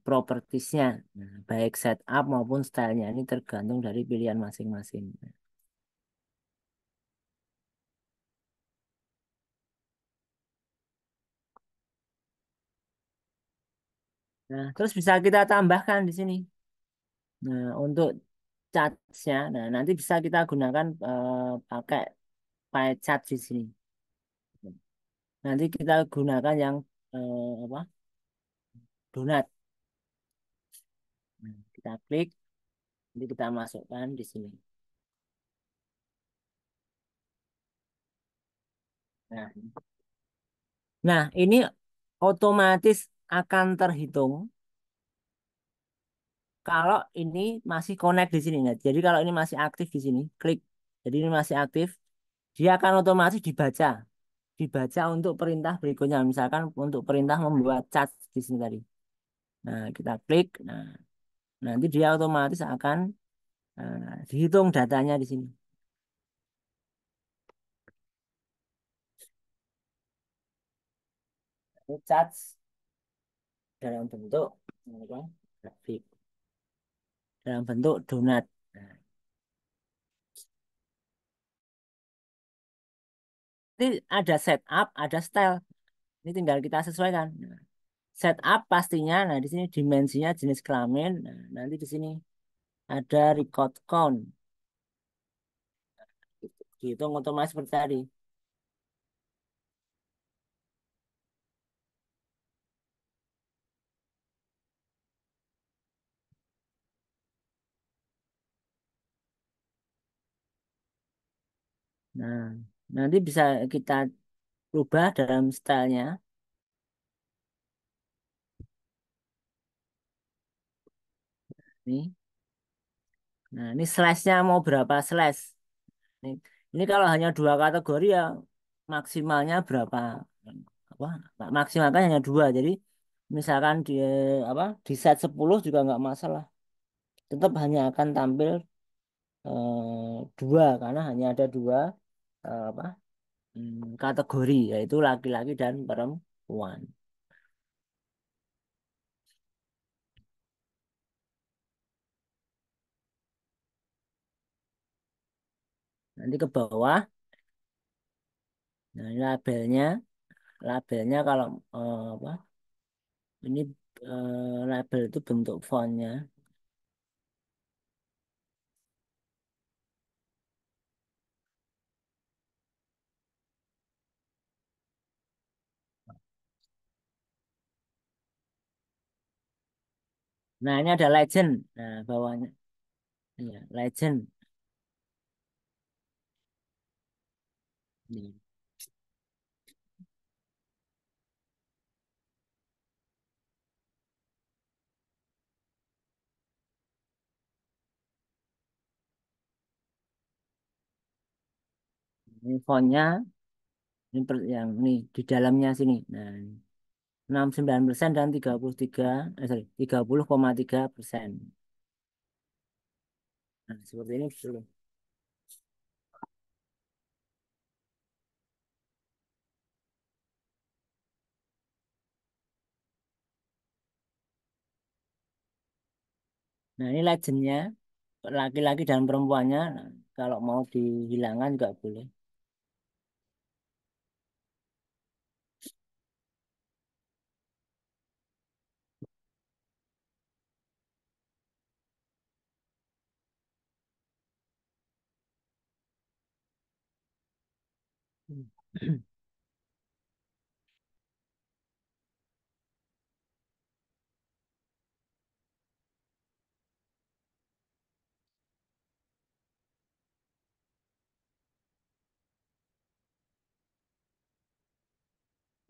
Propertiesnya. Nah, baik setup maupun stylenya ini tergantung dari pilihan masing-masing. Nah, terus bisa kita tambahkan di sini. Nah, untuk chartsnya, nah nanti bisa kita gunakan pakai pie chart di sini. Nanti kita gunakan yang apa? Donat. Nah, kita klik, nanti kita masukkan di sini. Nah, ini otomatis akan terhitung kalau ini masih connect di sini. Nah, jadi kalau ini masih aktif di sini, klik. Jadi ini masih aktif, dia akan otomatis dibaca. Dibaca untuk perintah berikutnya. Misalkan untuk perintah membuat chat di sini tadi. Nah, kita klik. Nah, nanti dia otomatis akan dihitung datanya di sini. Ini chat dalam bentuk apa? Grafik. Dalam bentuk donat. Nah, ini ada setup, ada style. Ini tinggal kita sesuaikan. Nah, setup pastinya, nah di sini dimensinya jenis kelamin. Nah, nanti di sini ada record count. Dihitung otomatis seperti tadi. Nah, nanti bisa kita rubah dalam stylenya. Nih. Nah, ini slashnya mau berapa slash? Ini kalau hanya dua kategori ya maksimalnya berapa? Apa? Maksimalkan hanya dua. Jadi misalkan di apa di set 10 juga nggak masalah. Tetap hanya akan tampil dua karena hanya ada dua apa kategori yaitu laki-laki dan perempuan. Nanti ke bawah, nah ini labelnya kalau apa ini label itu bentuk fontnya. Nah ini ada legend. Nah bawahnya, ya legend. Ini ini fontnya, ini yang ini di dalamnya sini. Nah 69% dan 33 sorry 30,3%. Nah seperti ini dulu. Nah ini legendnya laki-laki dan perempuannya. Nah, kalau mau dihilangkan juga boleh.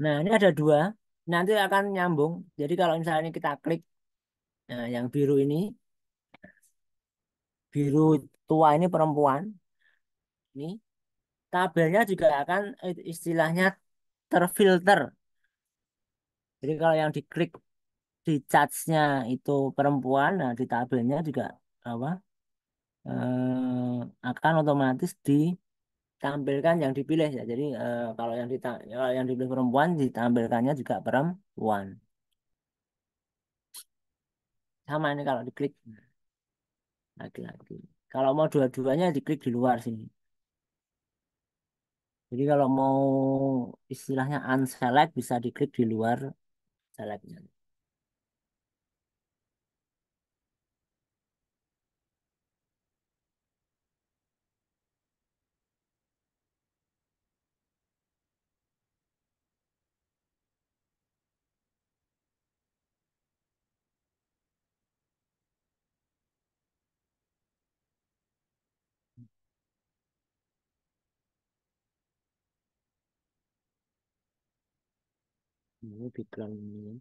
Nah, ini ada dua. Nanti akan nyambung. Jadi kalau misalnya kita klik yang biru ini, biru tua ini perempuan, ini tabelnya juga akan istilahnya terfilter. Jadi kalau yang diklik di charts-nya itu perempuan, nah di tabelnya juga apa akan otomatis ditampilkan yang dipilih ya. Jadi kalau yang dipilih perempuan ditampilkannya juga perempuan. Sama ini kalau diklik laki-laki. Kalau mau dua-duanya diklik di luar sini. Jadi kalau mau istilahnya unselect bisa diklik di luar selectnya. Ini background ini.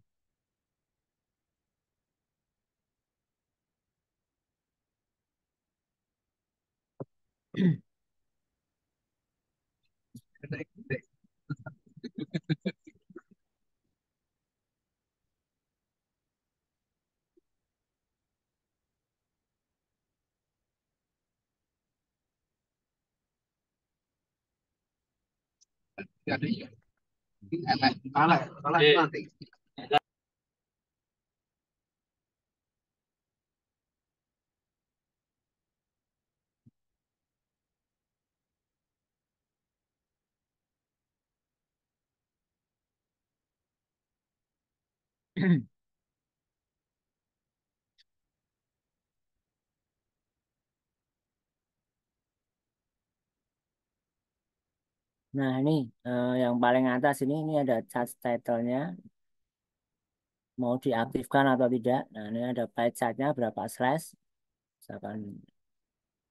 Nah ini yang paling atas ini ada chat title-nya. Mau diaktifkan atau tidak. Nah, ini ada pie chart-nya berapa slash, misalkan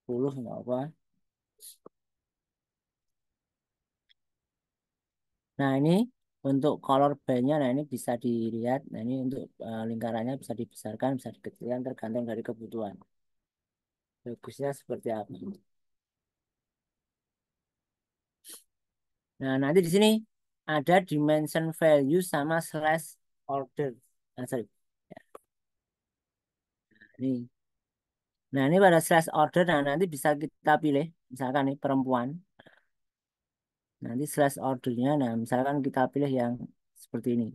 10 nggak apa. Nah, ini untuk color band-nya, nah ini bisa dilihat. Nah, ini untuk lingkarannya bisa dibesarkan, bisa dikecilkan tergantung dari kebutuhan. Bagusnya seperti apa. Nah, nanti di sini ada dimension value sama slash order. Nah, sorry. Ya, ini. Nah, ini pada slash order, nah nanti bisa kita pilih. Misalkan nih perempuan. Nanti slash ordernya, nah misalkan kita pilih yang seperti ini.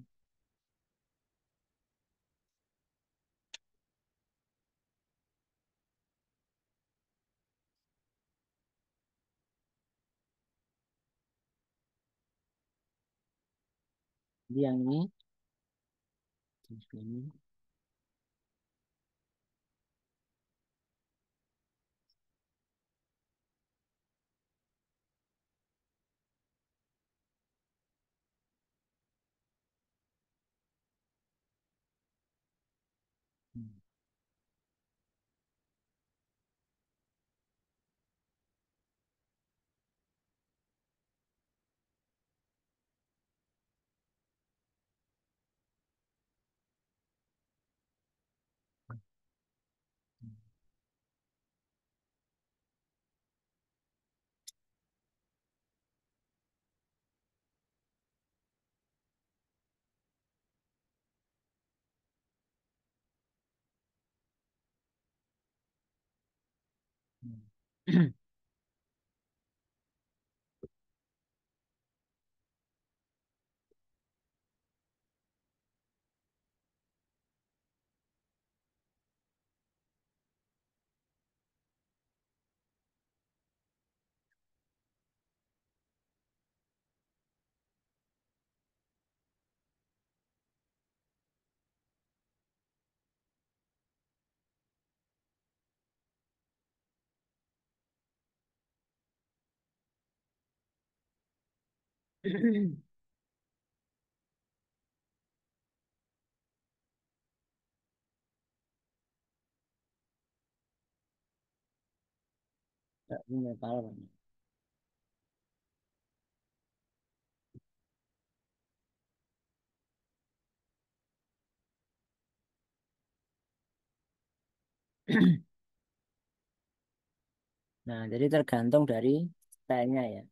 Jadi yang ini. Ini Nepal. Nah, jadi tergantung dari stylenya ya.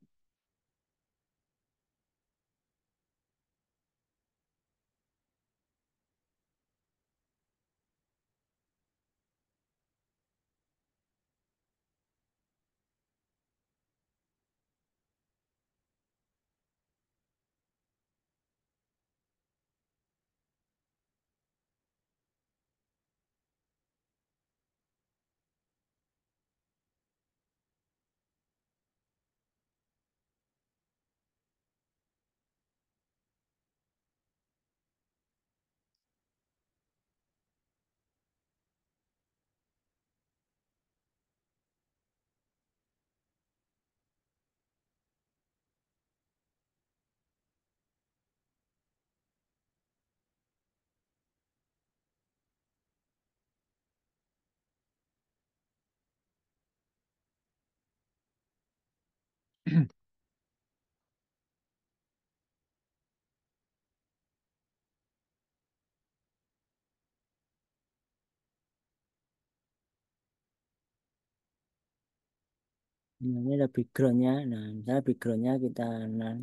Nah, ini ada backgroundnya. Nah, misalnya backgroundnya kita nah,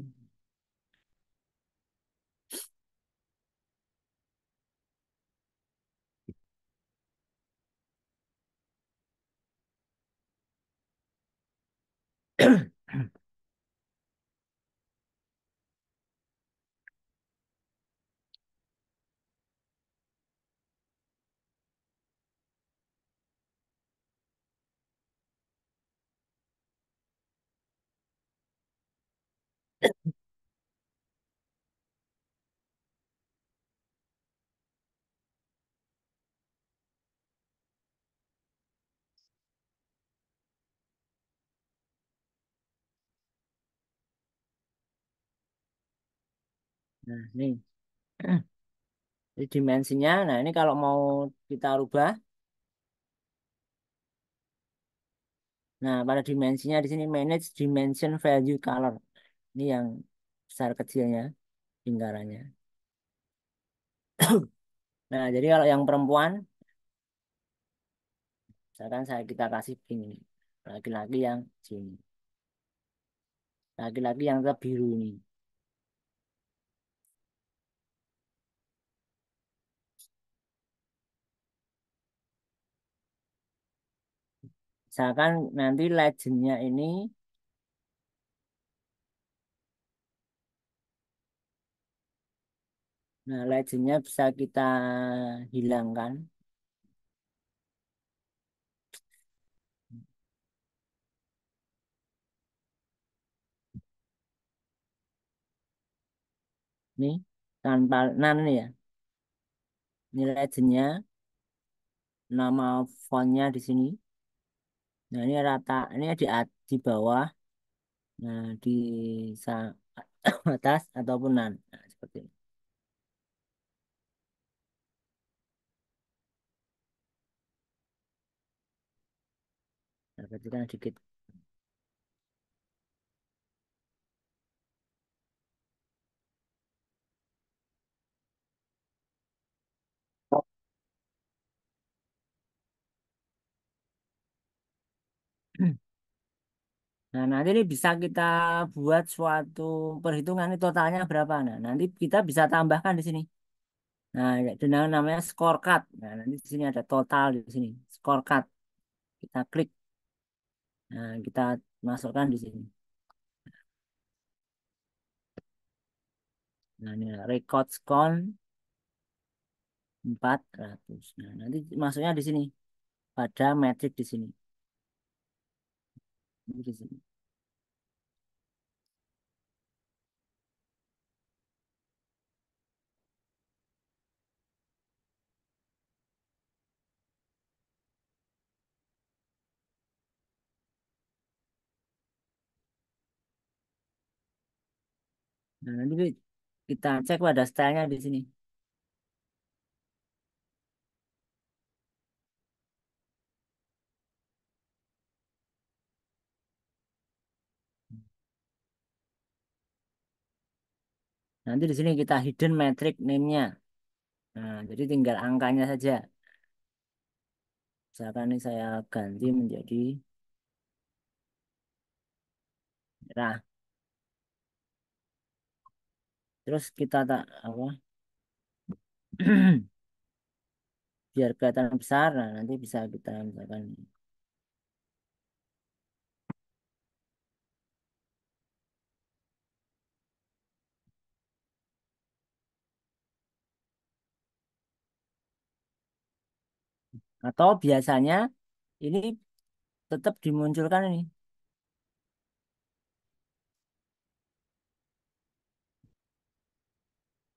nah nih. Jadi dimensinya. Nah, ini kalau mau kita rubah. Nah, pada dimensinya di sini manage dimension value color. Ini yang besar kecilnya, lingkarannya. Nah, jadi kalau yang perempuan, misalkan kita kasih pink ini. Laki-laki yang sini. Laki-laki yang tetap biru ini. Misalkan nanti legendnya ini, nah legendnya bisa kita hilangkan. Nih, tanpa nan nih ya. Ini legendnya, nama fontnya di sini. Nah, ini rata, ini di bawah, nah di sa- atas ataupun nan. Nah, seperti ini. Nah, kecilkan sedikit. Nah, nanti ini bisa kita buat suatu perhitungan ini totalnya berapa. Nah, nanti kita bisa tambahkan di sini. Nah, dengan namanya scorecard. Nah, nanti di sini ada total di sini. Scorecard. Kita klik. Nah, kita masukkan di sini. Nah, ini record count 400. Nah, nanti masuknya di sini. Pada metric di sini. Ini di sini. Nah, nanti kita cek pada stylenya di sini. Nanti di sini kita hidden metric name-nya. Nah, jadi tinggal angkanya saja. Misalkan ini saya ganti menjadi merah. Terus kita tak apa? Biar kelihatan besar. Nah, nanti bisa kita misalkan atau biasanya ini tetap dimunculkan ini.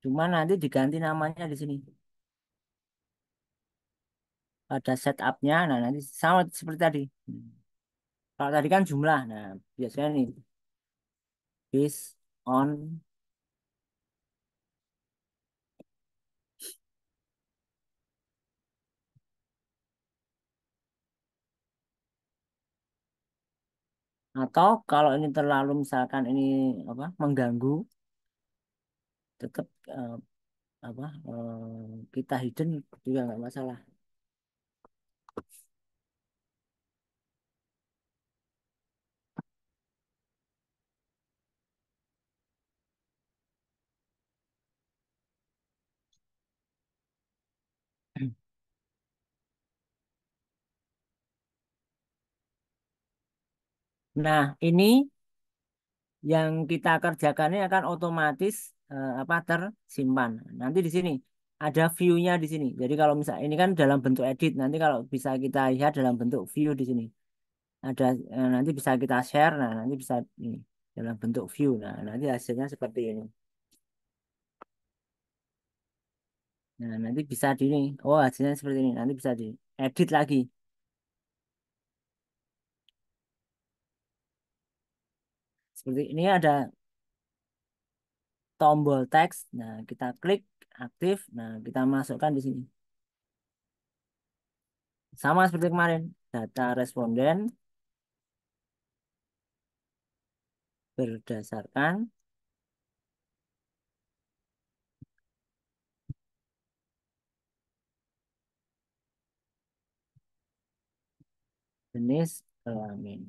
Cuma nanti diganti namanya di sini. Ada setupnya. Nah, nanti sama seperti tadi. Kalau tadi kan jumlah. Nah, biasanya nih based on atau kalau ini terlalu misalkan ini apa mengganggu, tetap apa kita hidden juga nggak masalah. Nah, ini yang kita kerjakan ini akan otomatis apa tersimpan. Nanti di sini ada view-nya di sini. Jadi kalau misal ini kan dalam bentuk edit, nanti kalau bisa kita lihat dalam bentuk view di sini. Ada nanti bisa kita share. Nah, nanti bisa ini dalam bentuk view. Nah, nanti hasilnya seperti ini. Nah, nanti bisa di ini. Oh, hasilnya seperti ini. Nanti bisa di edit lagi. Seperti ini ada tombol teks. Nah, kita klik aktif. Nah, kita masukkan di sini. Sama seperti kemarin. Data responden berdasarkan jenis kelamin.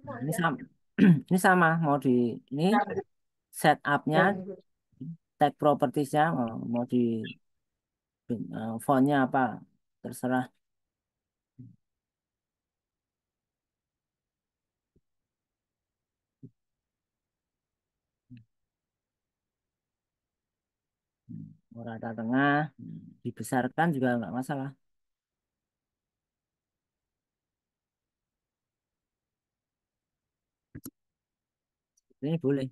Nah, ini sama. Ini sama. Mau di ini setupnya, tag propertiesnya mau di fontnya apa terserah. Mau rata tengah, dibesarkan juga nggak masalah. Ini boleh.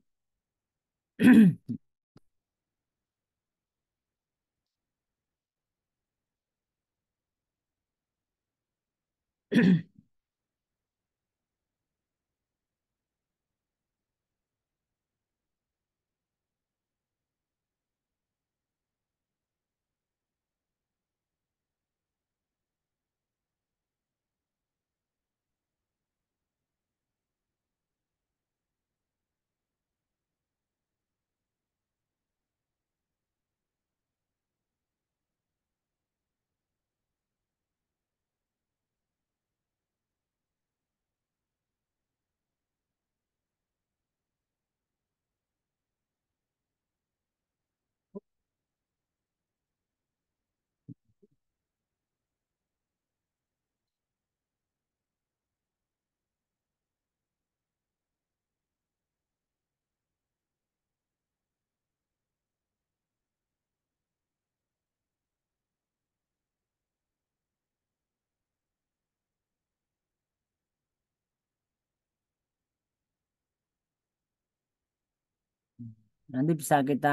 Nanti bisa kita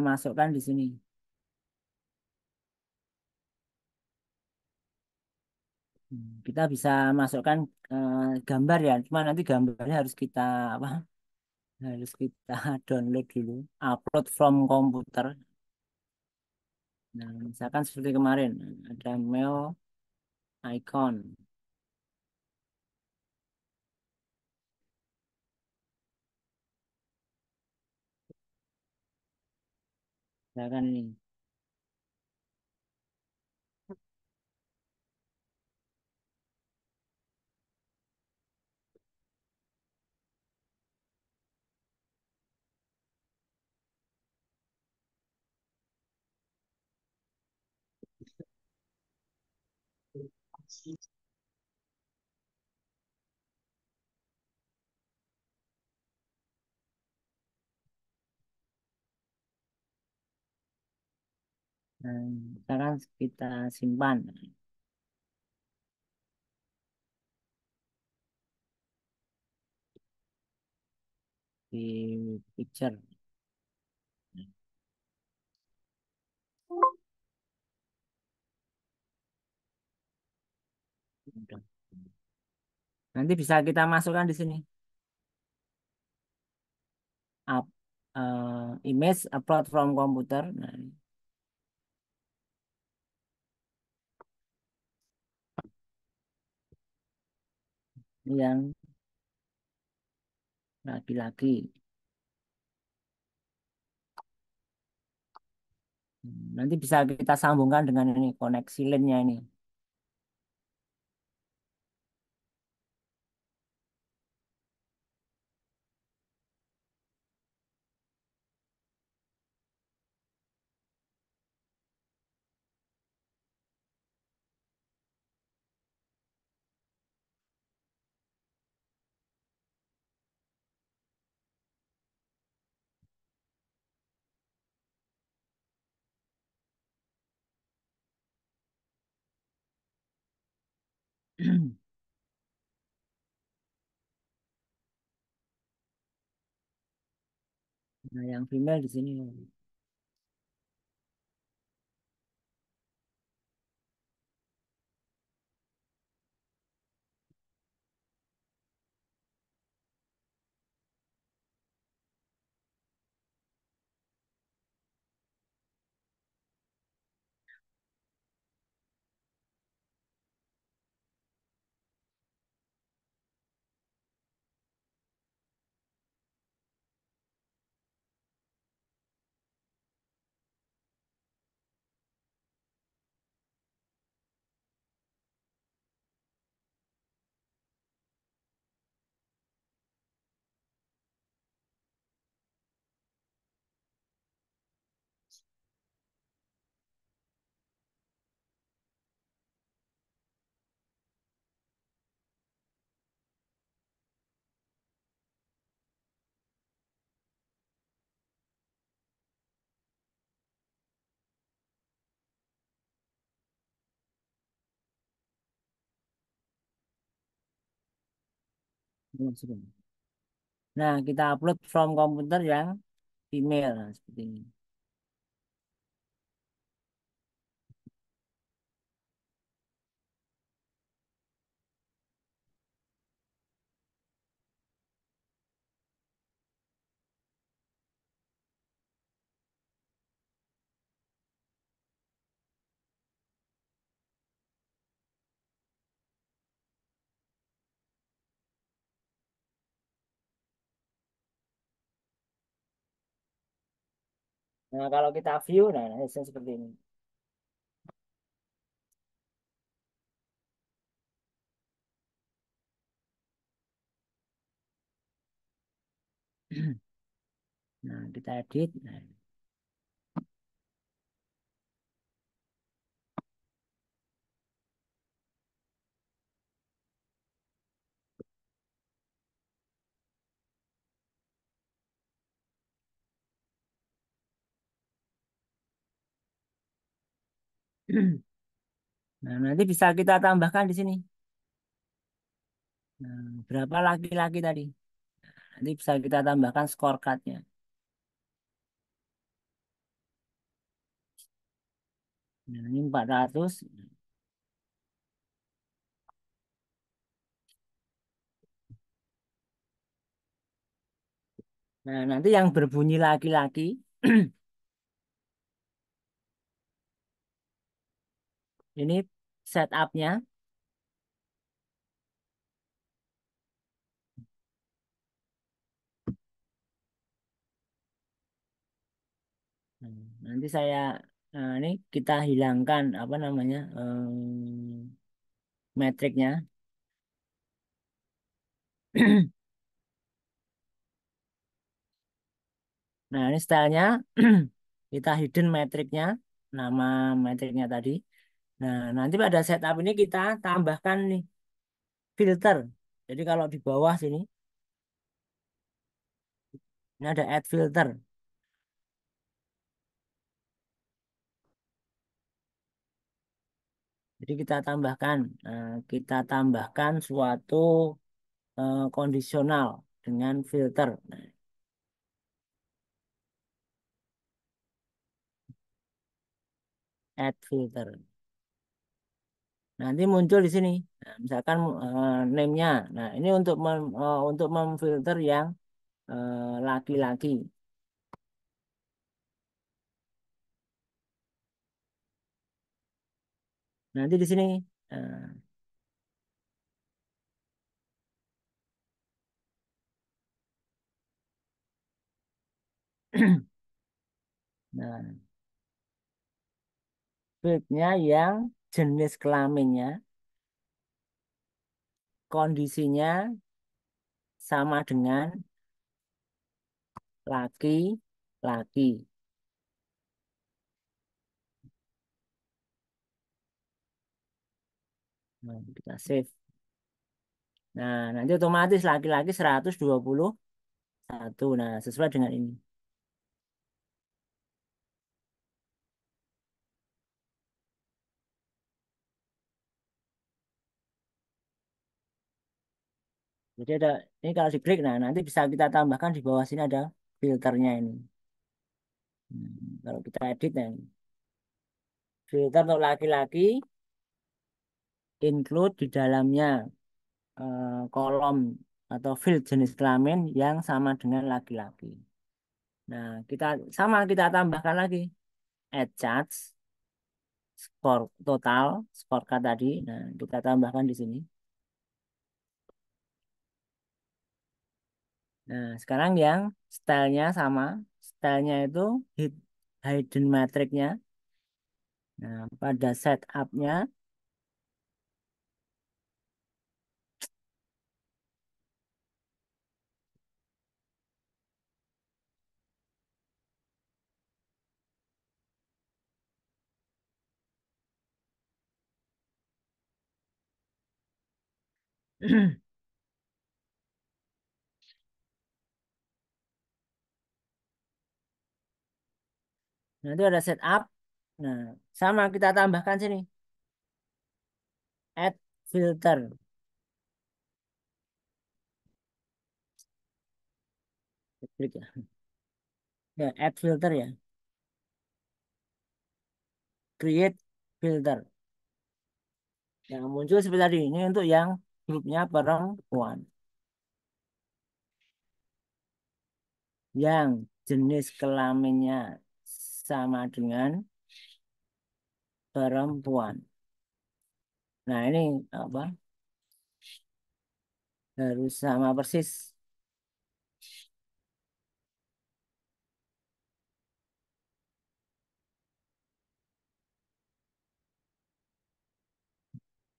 masukkan di sini. Kita bisa masukkan gambar ya. Cuma nanti gambarnya harus kita apa? Harus kita download dulu, upload from komputer. Nah, misalkan seperti kemarin ada mail icon. Misalkan ini. Nah, sekarang kita simpan di picture. Udah. Nanti bisa kita masukkan di sini. Image upload from komputer. Nah, ini yang laki-laki. Nanti bisa kita sambungkan dengan ini koneksi lainnya ini. Nah, yang female di sini. Masukin. Nah, kita upload from komputer yang female. Nah, seperti ini. Nah, kalau kita view, nah, hasilnya seperti ini. Nah, kita edit. Nah, nah, nanti bisa kita tambahkan di sini. Nah, berapa laki-laki tadi? Nanti bisa kita tambahkan scorecardnya. Nah, ini 400. Nah, nanti yang berbunyi laki-laki, ini setupnya. Nah, nanti saya ini kita hilangkan apa namanya metriknya. Nah, ini stylenya kita hidden metriknya, nama metriknya tadi. Nah, nanti pada setup ini kita tambahkan nih filter. Jadi kalau di bawah sini, ini ada add filter. Jadi kita tambahkan suatu kondisional dengan filter. Nah, add filter. Nanti muncul di sini. Nah, misalkan name-nya. Nah, ini untuk memfilter yang laki-laki. Nanti di sini. Nah, nah, fieldnya yang jenis kelaminnya, kondisinya sama dengan laki-laki. Nah, kita save. Nah, nanti otomatis laki-laki 121. Nah, sesuai dengan ini. Jadi ada ini kalau diklik, nah nanti bisa kita tambahkan di bawah sini ada filternya ini. Kalau kita edit, nah ini. Filter untuk laki-laki include di dalamnya kolom atau field jenis kelamin yang sama dengan laki-laki. Nah, kita tambahkan lagi add charts, skor total, scorecard tadi. Nah, kita tambahkan di sini. Nah, sekarang yang stylenya sama, stylenya itu hidden matrixnya. Nah, pada setupnya, nanti ada setup. Nah, sama kita tambahkan sini, add filter. Klik ya. Ya, add filter ya. Create filter. Yang muncul seperti tadi. Ini untuk yang grupnya perempuan. Yang jenis kelaminnya sama dengan perempuan. Nah, ini apa? Harus sama persis.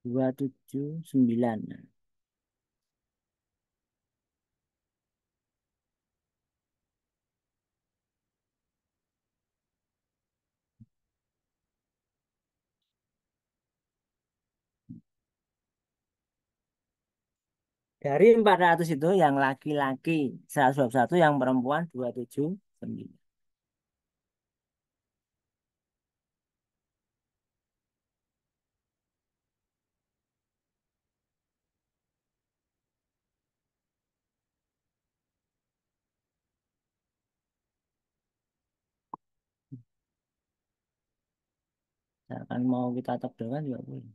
279. Dari 400 itu yang laki-laki 121, yang perempuan 279. Misalkan mau kita tampilkan juga boleh.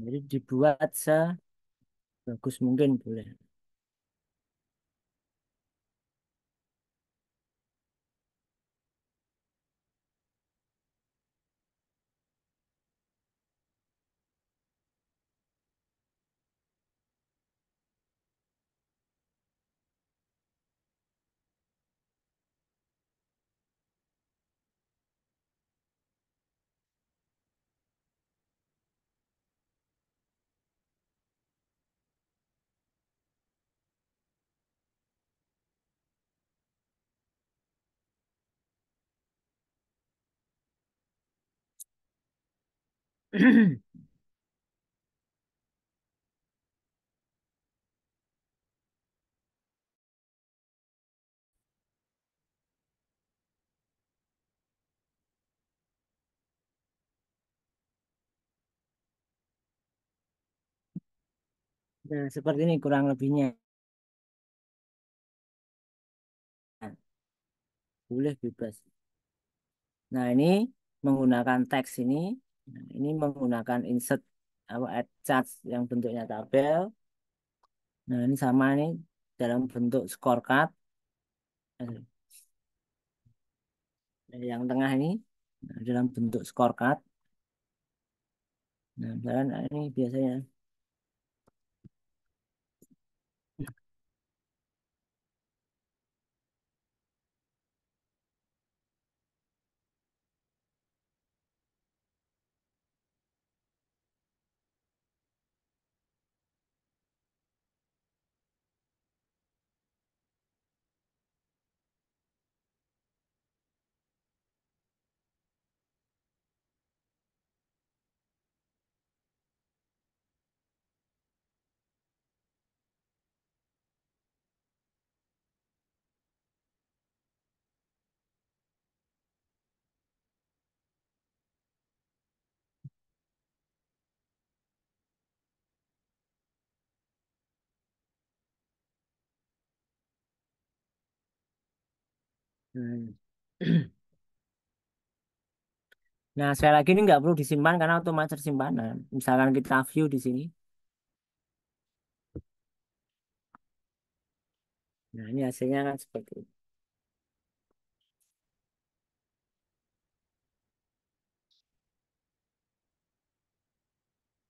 Jadi dibuat sebagus mungkin boleh. Nah, seperti ini kurang lebihnya. Boleh bebas. Nah, ini menggunakan teks ini. Nah, ini menggunakan insert apa add charts yang bentuknya tabel. Nah, ini sama nih dalam bentuk scorecard. Eh, yang tengah ini dalam bentuk scorecard. Nah, misalkan ini biasanya. Hmm. Nah, sekali lagi ini nggak perlu disimpan karena otomatis tersimpan. Nah, misalkan kita view di sini. Nah, ini hasilnya kan seperti ini.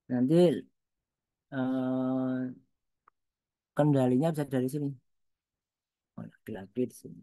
Nanti eh, kendalinya bisa dari sini. Oh, lagi-lagi di sini.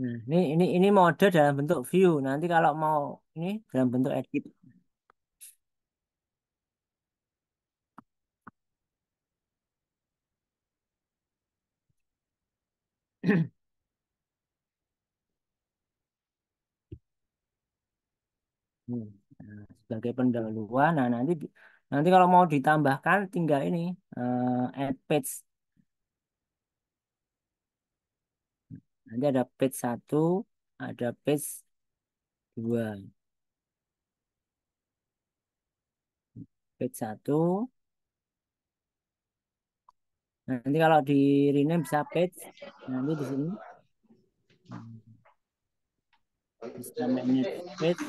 Nah, ini mode dalam bentuk view. Nanti kalau mau ini dalam bentuk edit. Hmm. Nah, sebagai pendahuluan. Nah, nanti nanti kalau mau ditambahkan tinggal ini add page. Nanti ada page satu, ada page dua. Page satu. Nanti kalau di rename bisa page. Nanti di sini bisa manage page.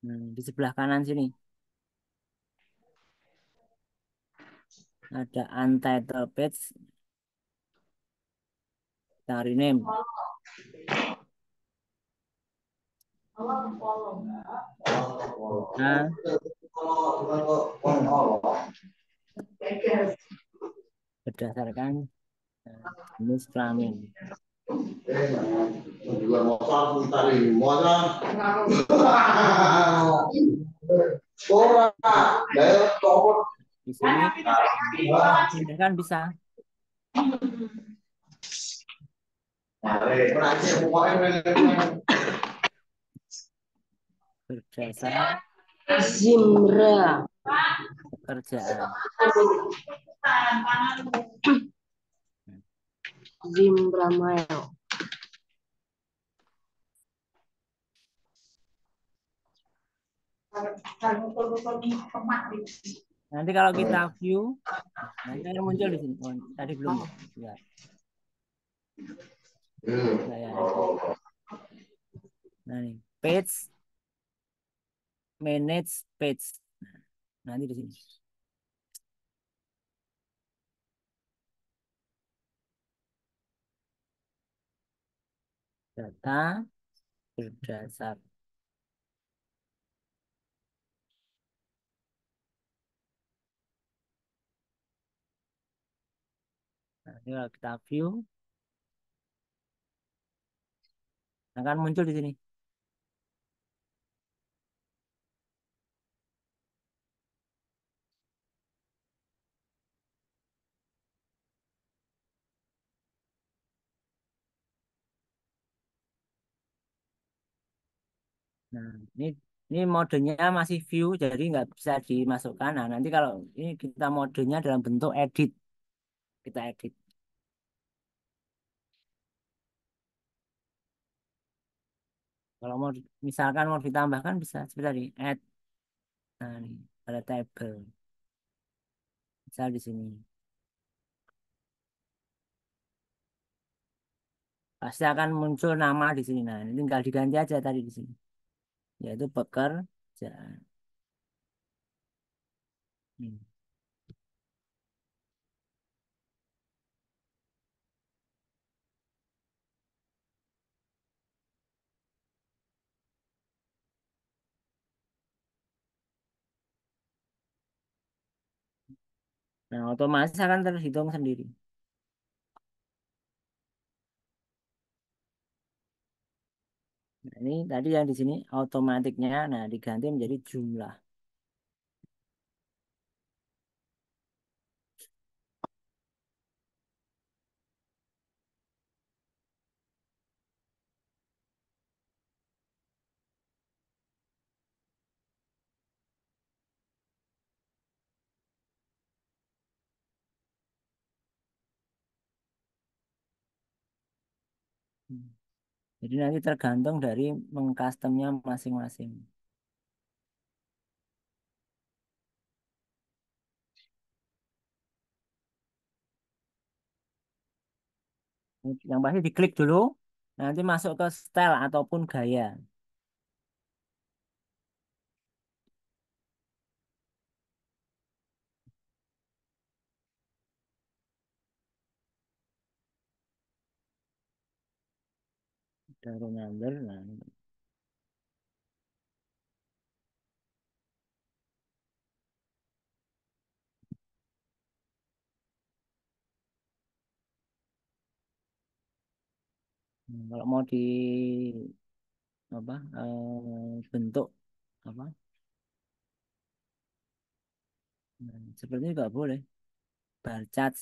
Nah, di sebelah kanan sini ada untitled page. Kita rename. Nah, berdasarkan eh, jenis kelamin. Di sini dipindahkan bisa berdasar Zimra. pekerjaan. Zimbramael. Nanti kalau kita view, nanti akan muncul di sini. Oh, tadi belum ya? Ya, saya ini. Nah, ini page, manage page. Nanti di sini. Data berdasar. Nanti kalau kita view, akan muncul di sini. Nah, ini modenya masih view, jadi nggak bisa dimasukkan. Nah, nanti kalau ini kita modenya dalam bentuk edit, kita edit. Kalau mau misalkan mau ditambahkan bisa seperti tadi, add. Nah, ini ada table. Misal di sini. Pasti akan muncul nama di sini. Nah, ini tinggal diganti aja tadi di sini, yaitu pekerjaan. Hmm. Nah, otomatis akan terhitung sendiri. Nah, ini tadi yang di sini otomatiknya, nah diganti menjadi jumlah. Hmm. Jadi nanti tergantung dari mengcustomnya masing-masing. Yang pasti diklik dulu, nanti masuk ke style ataupun gaya. Taruh number, nah, kalau mau di apa bentuk apa, nah, sepertinya nggak boleh bar chart.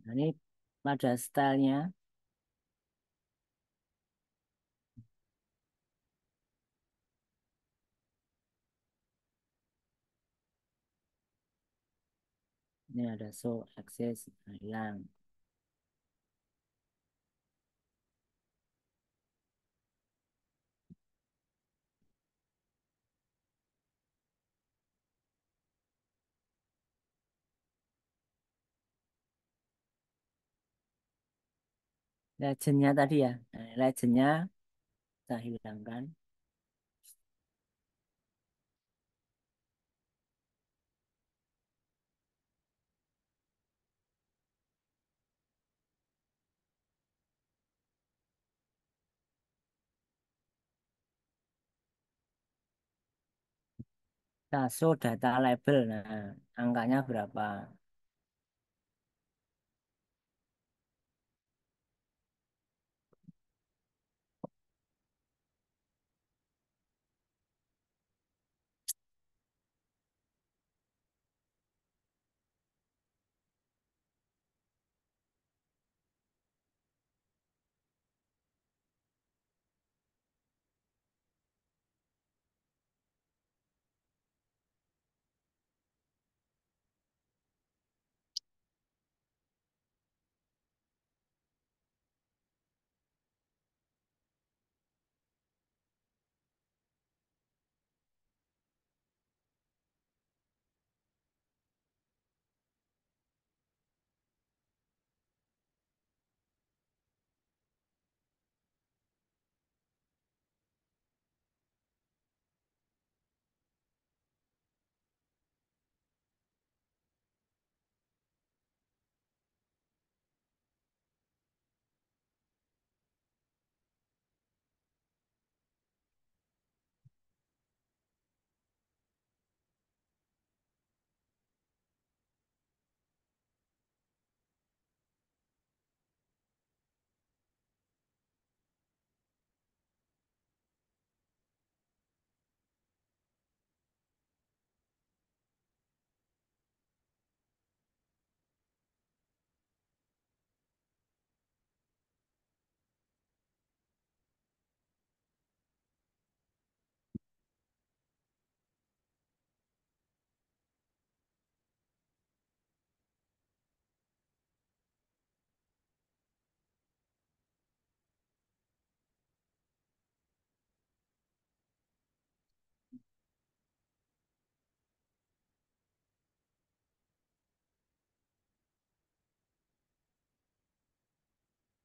Nah, ini pada stylenya. Ini ada show access, nah, hilang. Legendnya tadi ya, nah, legendnya kita hilangkan. Kita show data label, nah angkanya berapa?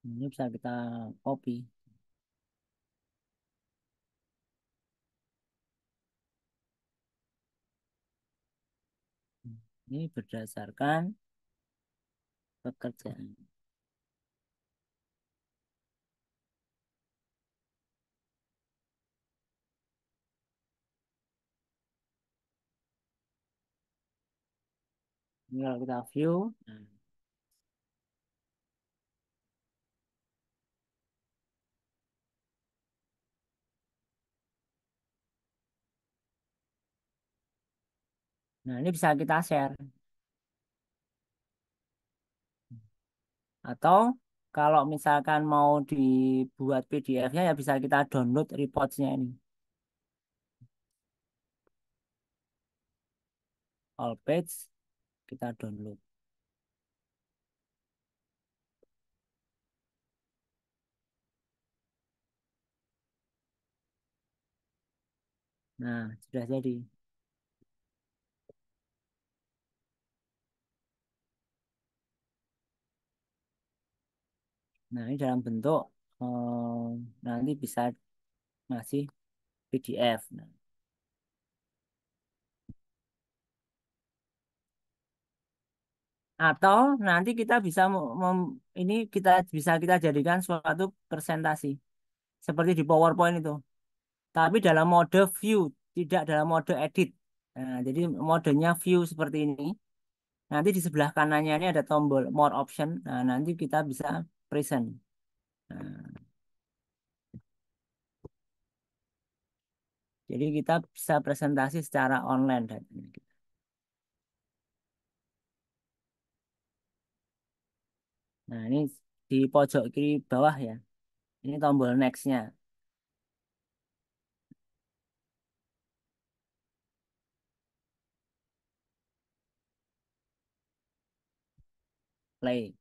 Ini bisa kita copy. Ini berdasarkan pekerjaan. Ini kalau kita view, nah ini bisa kita share. Atau kalau misalkan mau dibuat PDF-nya ya bisa kita download reports-nya ini. All page kita download. Nah, sudah jadi. Nah, ini dalam bentuk nanti bisa ngasih PDF. Nah, atau nanti kita bisa ini kita jadikan suatu presentasi seperti di PowerPoint itu, tapi dalam mode view, tidak dalam mode edit. Nah, jadi modenya view seperti ini. Nanti di sebelah kanannya ini ada tombol more option. Nah, nanti kita bisa present. Nah, jadi kita bisa presentasi secara online datanya. Nah, ini di pojok kiri bawah ya. Ini tombol next-nya. Play.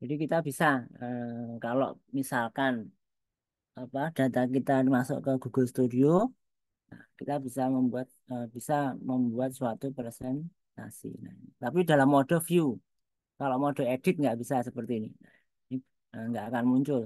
Jadi kita bisa kalau misalkan apa data kita masuk ke Google Studio, kita bisa membuat suatu presentasi. Nah, tapi dalam mode view. Kalau mode edit nggak bisa seperti ini. Ini nggak akan muncul.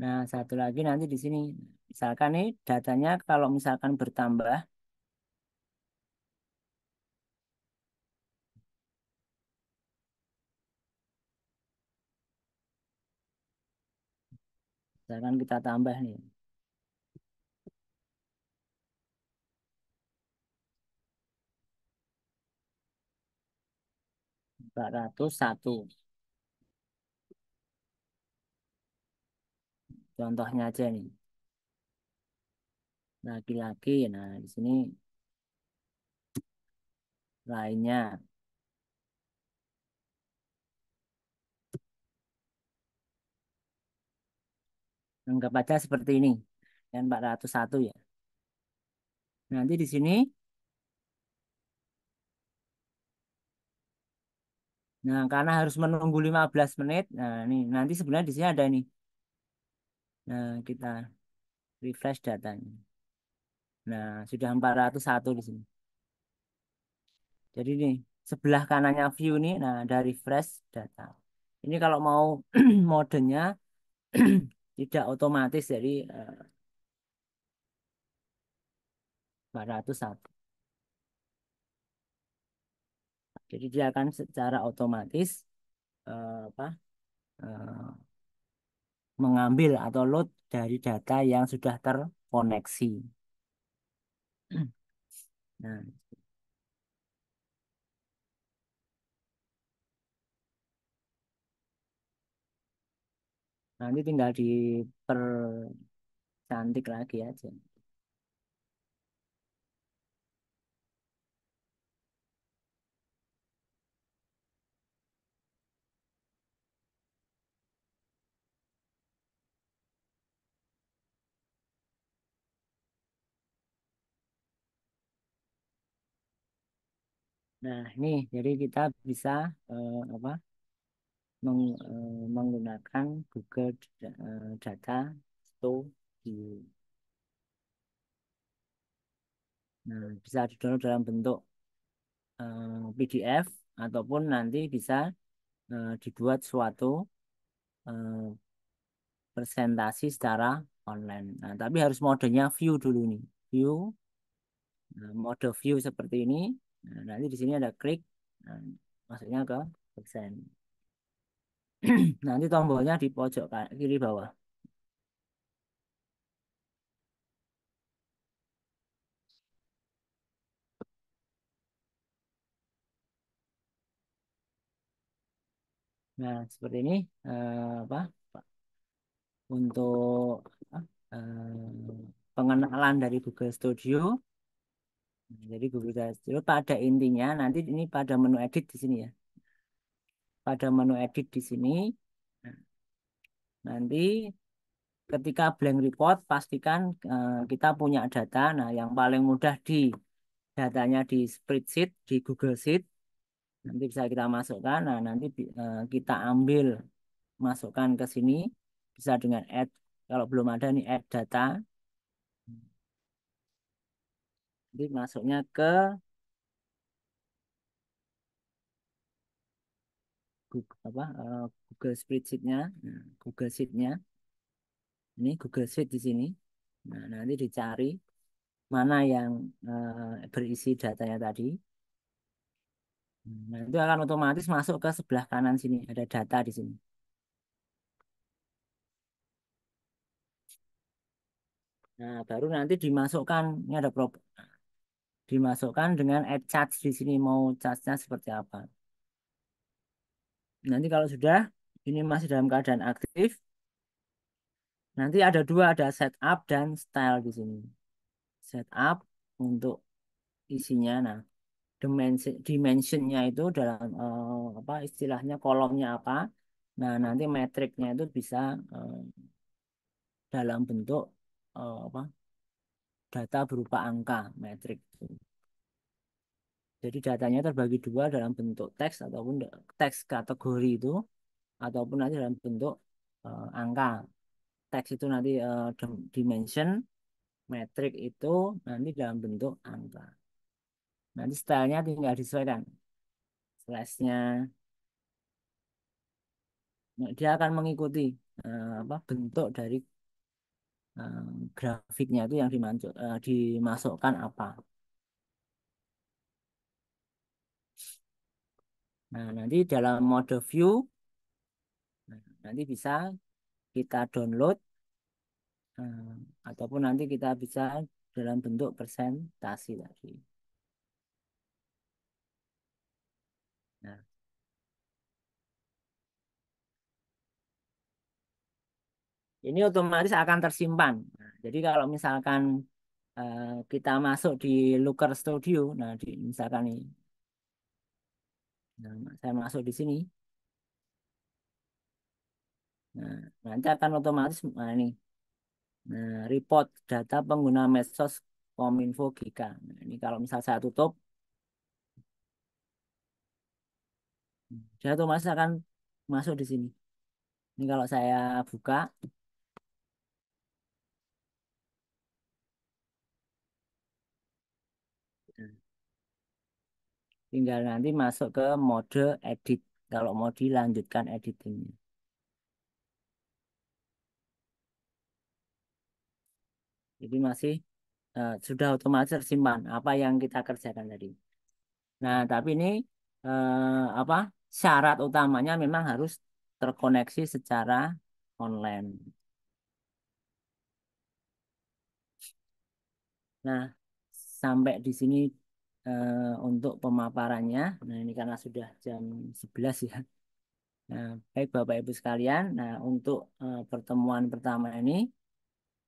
Nah, satu lagi nanti di sini, misalkan nih datanya kalau misalkan bertambah, misalkan kita tambah nih, empat ratus satu. Contohnya aja nih, laki-laki. Nah, di sini lainnya. Anggap aja seperti ini. Dan 401 ya. Nanti di sini, nah karena harus menunggu 15 menit. Nah, ini nanti sebenarnya di sini ada ini. Nah, kita refresh datanya. Nah, sudah 401 di sini. Jadi nih, sebelah kanannya view nih, nah ada refresh data. Ini kalau mau modenya tidak otomatis, jadi 401. Jadi dia akan secara otomatis apa, eh, mengambil atau load dari data yang sudah terkoneksi. Nah, nanti tinggal dipercantik lagi aja. Nah, ini jadi kita bisa apa, menggunakan Google Data Studio. Nah, bisa di-download dalam bentuk PDF ataupun nanti bisa dibuat suatu eh, presentasi secara online. Nah, tapi harus modenya view dulu nih. View, mode view seperti ini. Nah, nanti di sini ada klik, nah, masuknya ke present. Nanti tombolnya di pojok kiri bawah. Nah, seperti ini apa untuk apa, pengenalan dari Google Studio. Jadi Google Studio pada intinya nanti ini pada menu edit di sini ya. Pada menu edit di sini, nah, nanti ketika blank report pastikan kita punya data. Nah, yang paling mudah di datanya di spreadsheet di Google Sheet. Nanti bisa kita masukkan. Nah, nanti kita ambil masukkan ke sini bisa dengan add. Kalau belum ada nih add data. Jadi masuknya ke Google, apa, Google Spreadsheet-nya, nah, Google Sheet-nya. Ini Google Sheet di sini. Nah, nanti dicari. mana yang berisi datanya tadi. Nah, itu akan otomatis masuk ke sebelah kanan sini, ada data di sini. Nah, baru nanti dimasukkan, ini ada dimasukkan dengan add charge di sini, mau charge-nya seperti apa. Nanti kalau sudah, ini masih dalam keadaan aktif, nanti ada dua, ada setup dan style di sini. Setup untuk isinya, nah dimensionnya itu dalam apa istilahnya kolomnya apa. Nah, nanti metriknya itu bisa dalam bentuk apa data berupa angka metrik. Jadi datanya terbagi dua dalam bentuk teks ataupun teks kategori itu ataupun nanti dalam bentuk angka. Teks itu nanti dimension, metrik itu nanti dalam bentuk angka. Nanti stylenya tinggal disesuaikan. Slashnya, nah, dia akan mengikuti apa bentuk dari eh, grafiknya itu yang dimasukkan apa. Nah, nanti dalam mode view, nah, nanti bisa kita download eh, ataupun nanti kita bisa dalam bentuk presentasi tadi. Nah, ini otomatis akan tersimpan. Nah, jadi kalau misalkan kita masuk di Looker Studio, nah misalkan nih, nah, saya masuk di sini, nah nanti akan otomatis, nah ini, nah report data pengguna medsos Kominfo GK. Nah, ini kalau misal saya tutup, dia otomatis akan masuk di sini. Ini kalau saya buka, nah, tinggal nanti masuk ke mode edit kalau mau dilanjutkan editingnya. Jadi masih sudah otomatis tersimpan apa yang kita kerjakan tadi. Nah, tapi ini apa syarat utamanya memang harus terkoneksi secara online. Nah, sampai di sini untuk pemaparannya. Nah, ini karena sudah jam 11 ya. Nah, baik Bapak Ibu sekalian, nah untuk pertemuan pertama ini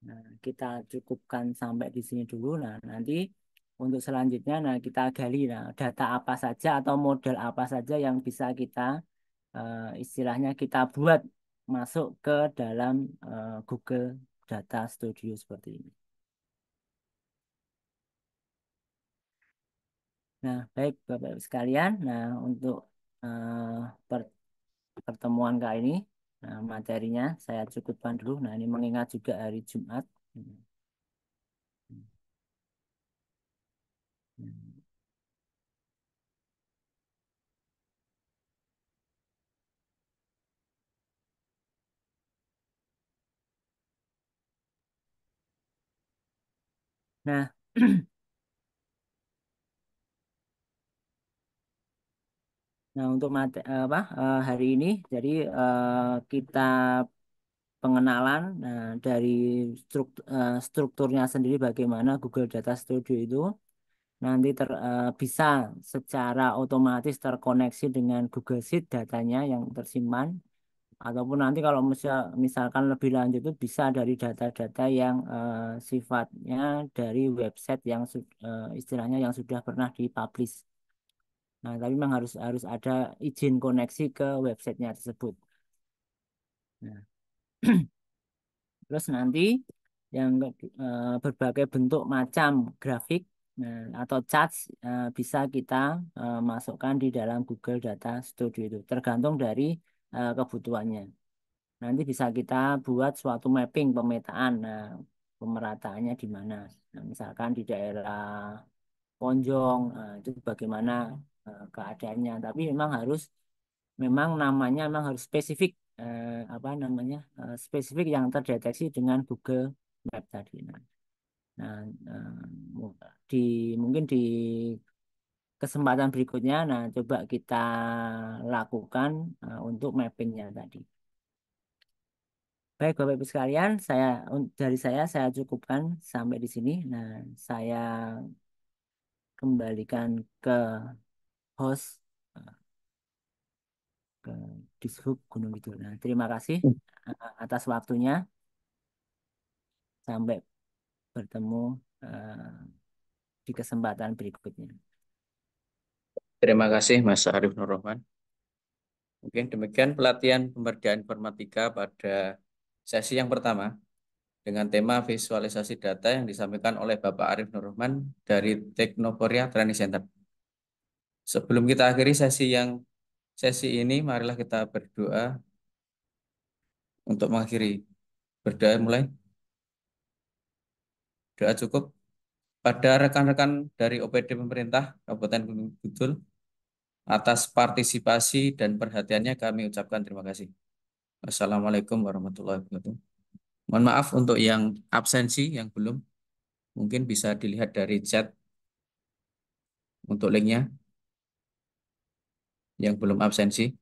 nah, kita cukupkan sampai di sini dulu. Nah, nanti untuk selanjutnya nah kita gali nah data apa saja atau model apa saja yang bisa kita istilahnya kita buat masuk ke dalam Google Data Studio seperti ini. Nah, baik Bapak Ibu sekalian, nah untuk pertemuan kali ini materinya saya cukupkan dulu. Nah, ini mengingat juga hari Jumat. Nah, nah untuk hari ini, jadi kita pengenalan dari strukturnya sendiri bagaimana Google Data Studio itu nanti bisa secara otomatis terkoneksi dengan Google Sheet datanya yang tersimpan ataupun nanti kalau misalkan lebih lanjut itu bisa dari data-data yang sifatnya dari website yang istilahnya yang sudah pernah dipublish. Nah, tapi memang harus harus ada izin koneksi ke websitenya tersebut. Nah, terus nanti yang berbagai bentuk macam grafik atau charts bisa kita masukkan di dalam Google Data Studio itu tergantung dari kebutuhannya. Nanti bisa kita buat suatu mapping pemetaan, nah, pemerataannya di mana. Nah, misalkan di daerah Ponjong, itu bagaimana keadaannya. Tapi memang namanya memang harus spesifik, apa namanya, spesifik yang terdeteksi dengan Google Map tadi. Nah, Nah, di mungkin di kesempatan berikutnya, nah coba kita lakukan untuk mappingnya tadi. Baik, Bapak Ibu sekalian, dari saya cukupkan sampai di sini. Nah, saya kembalikan ke host eh, ke Dishub Gunung Kidul. Nah, terima kasih atas waktunya. Sampai bertemu eh, di kesempatan berikutnya. Terima kasih Mas Arif Nur Rahman. Mungkin demikian pelatihan pemberdayaan informatika pada sesi yang pertama dengan tema visualisasi data yang disampaikan oleh Bapak Arif Nur Rahman dari Teknoporia Training Center. Sebelum kita akhiri sesi ini, marilah kita berdoa untuk mengakhiri. Berdoa mulai. Doa cukup. Pada rekan-rekan dari OPD pemerintah Kabupaten Gunung Kidul, atas partisipasi dan perhatiannya kami ucapkan terima kasih. Assalamualaikum warahmatullahi wabarakatuh. Mohon maaf untuk yang absensi yang belum, mungkin bisa dilihat dari chat untuk linknya yang belum absensi.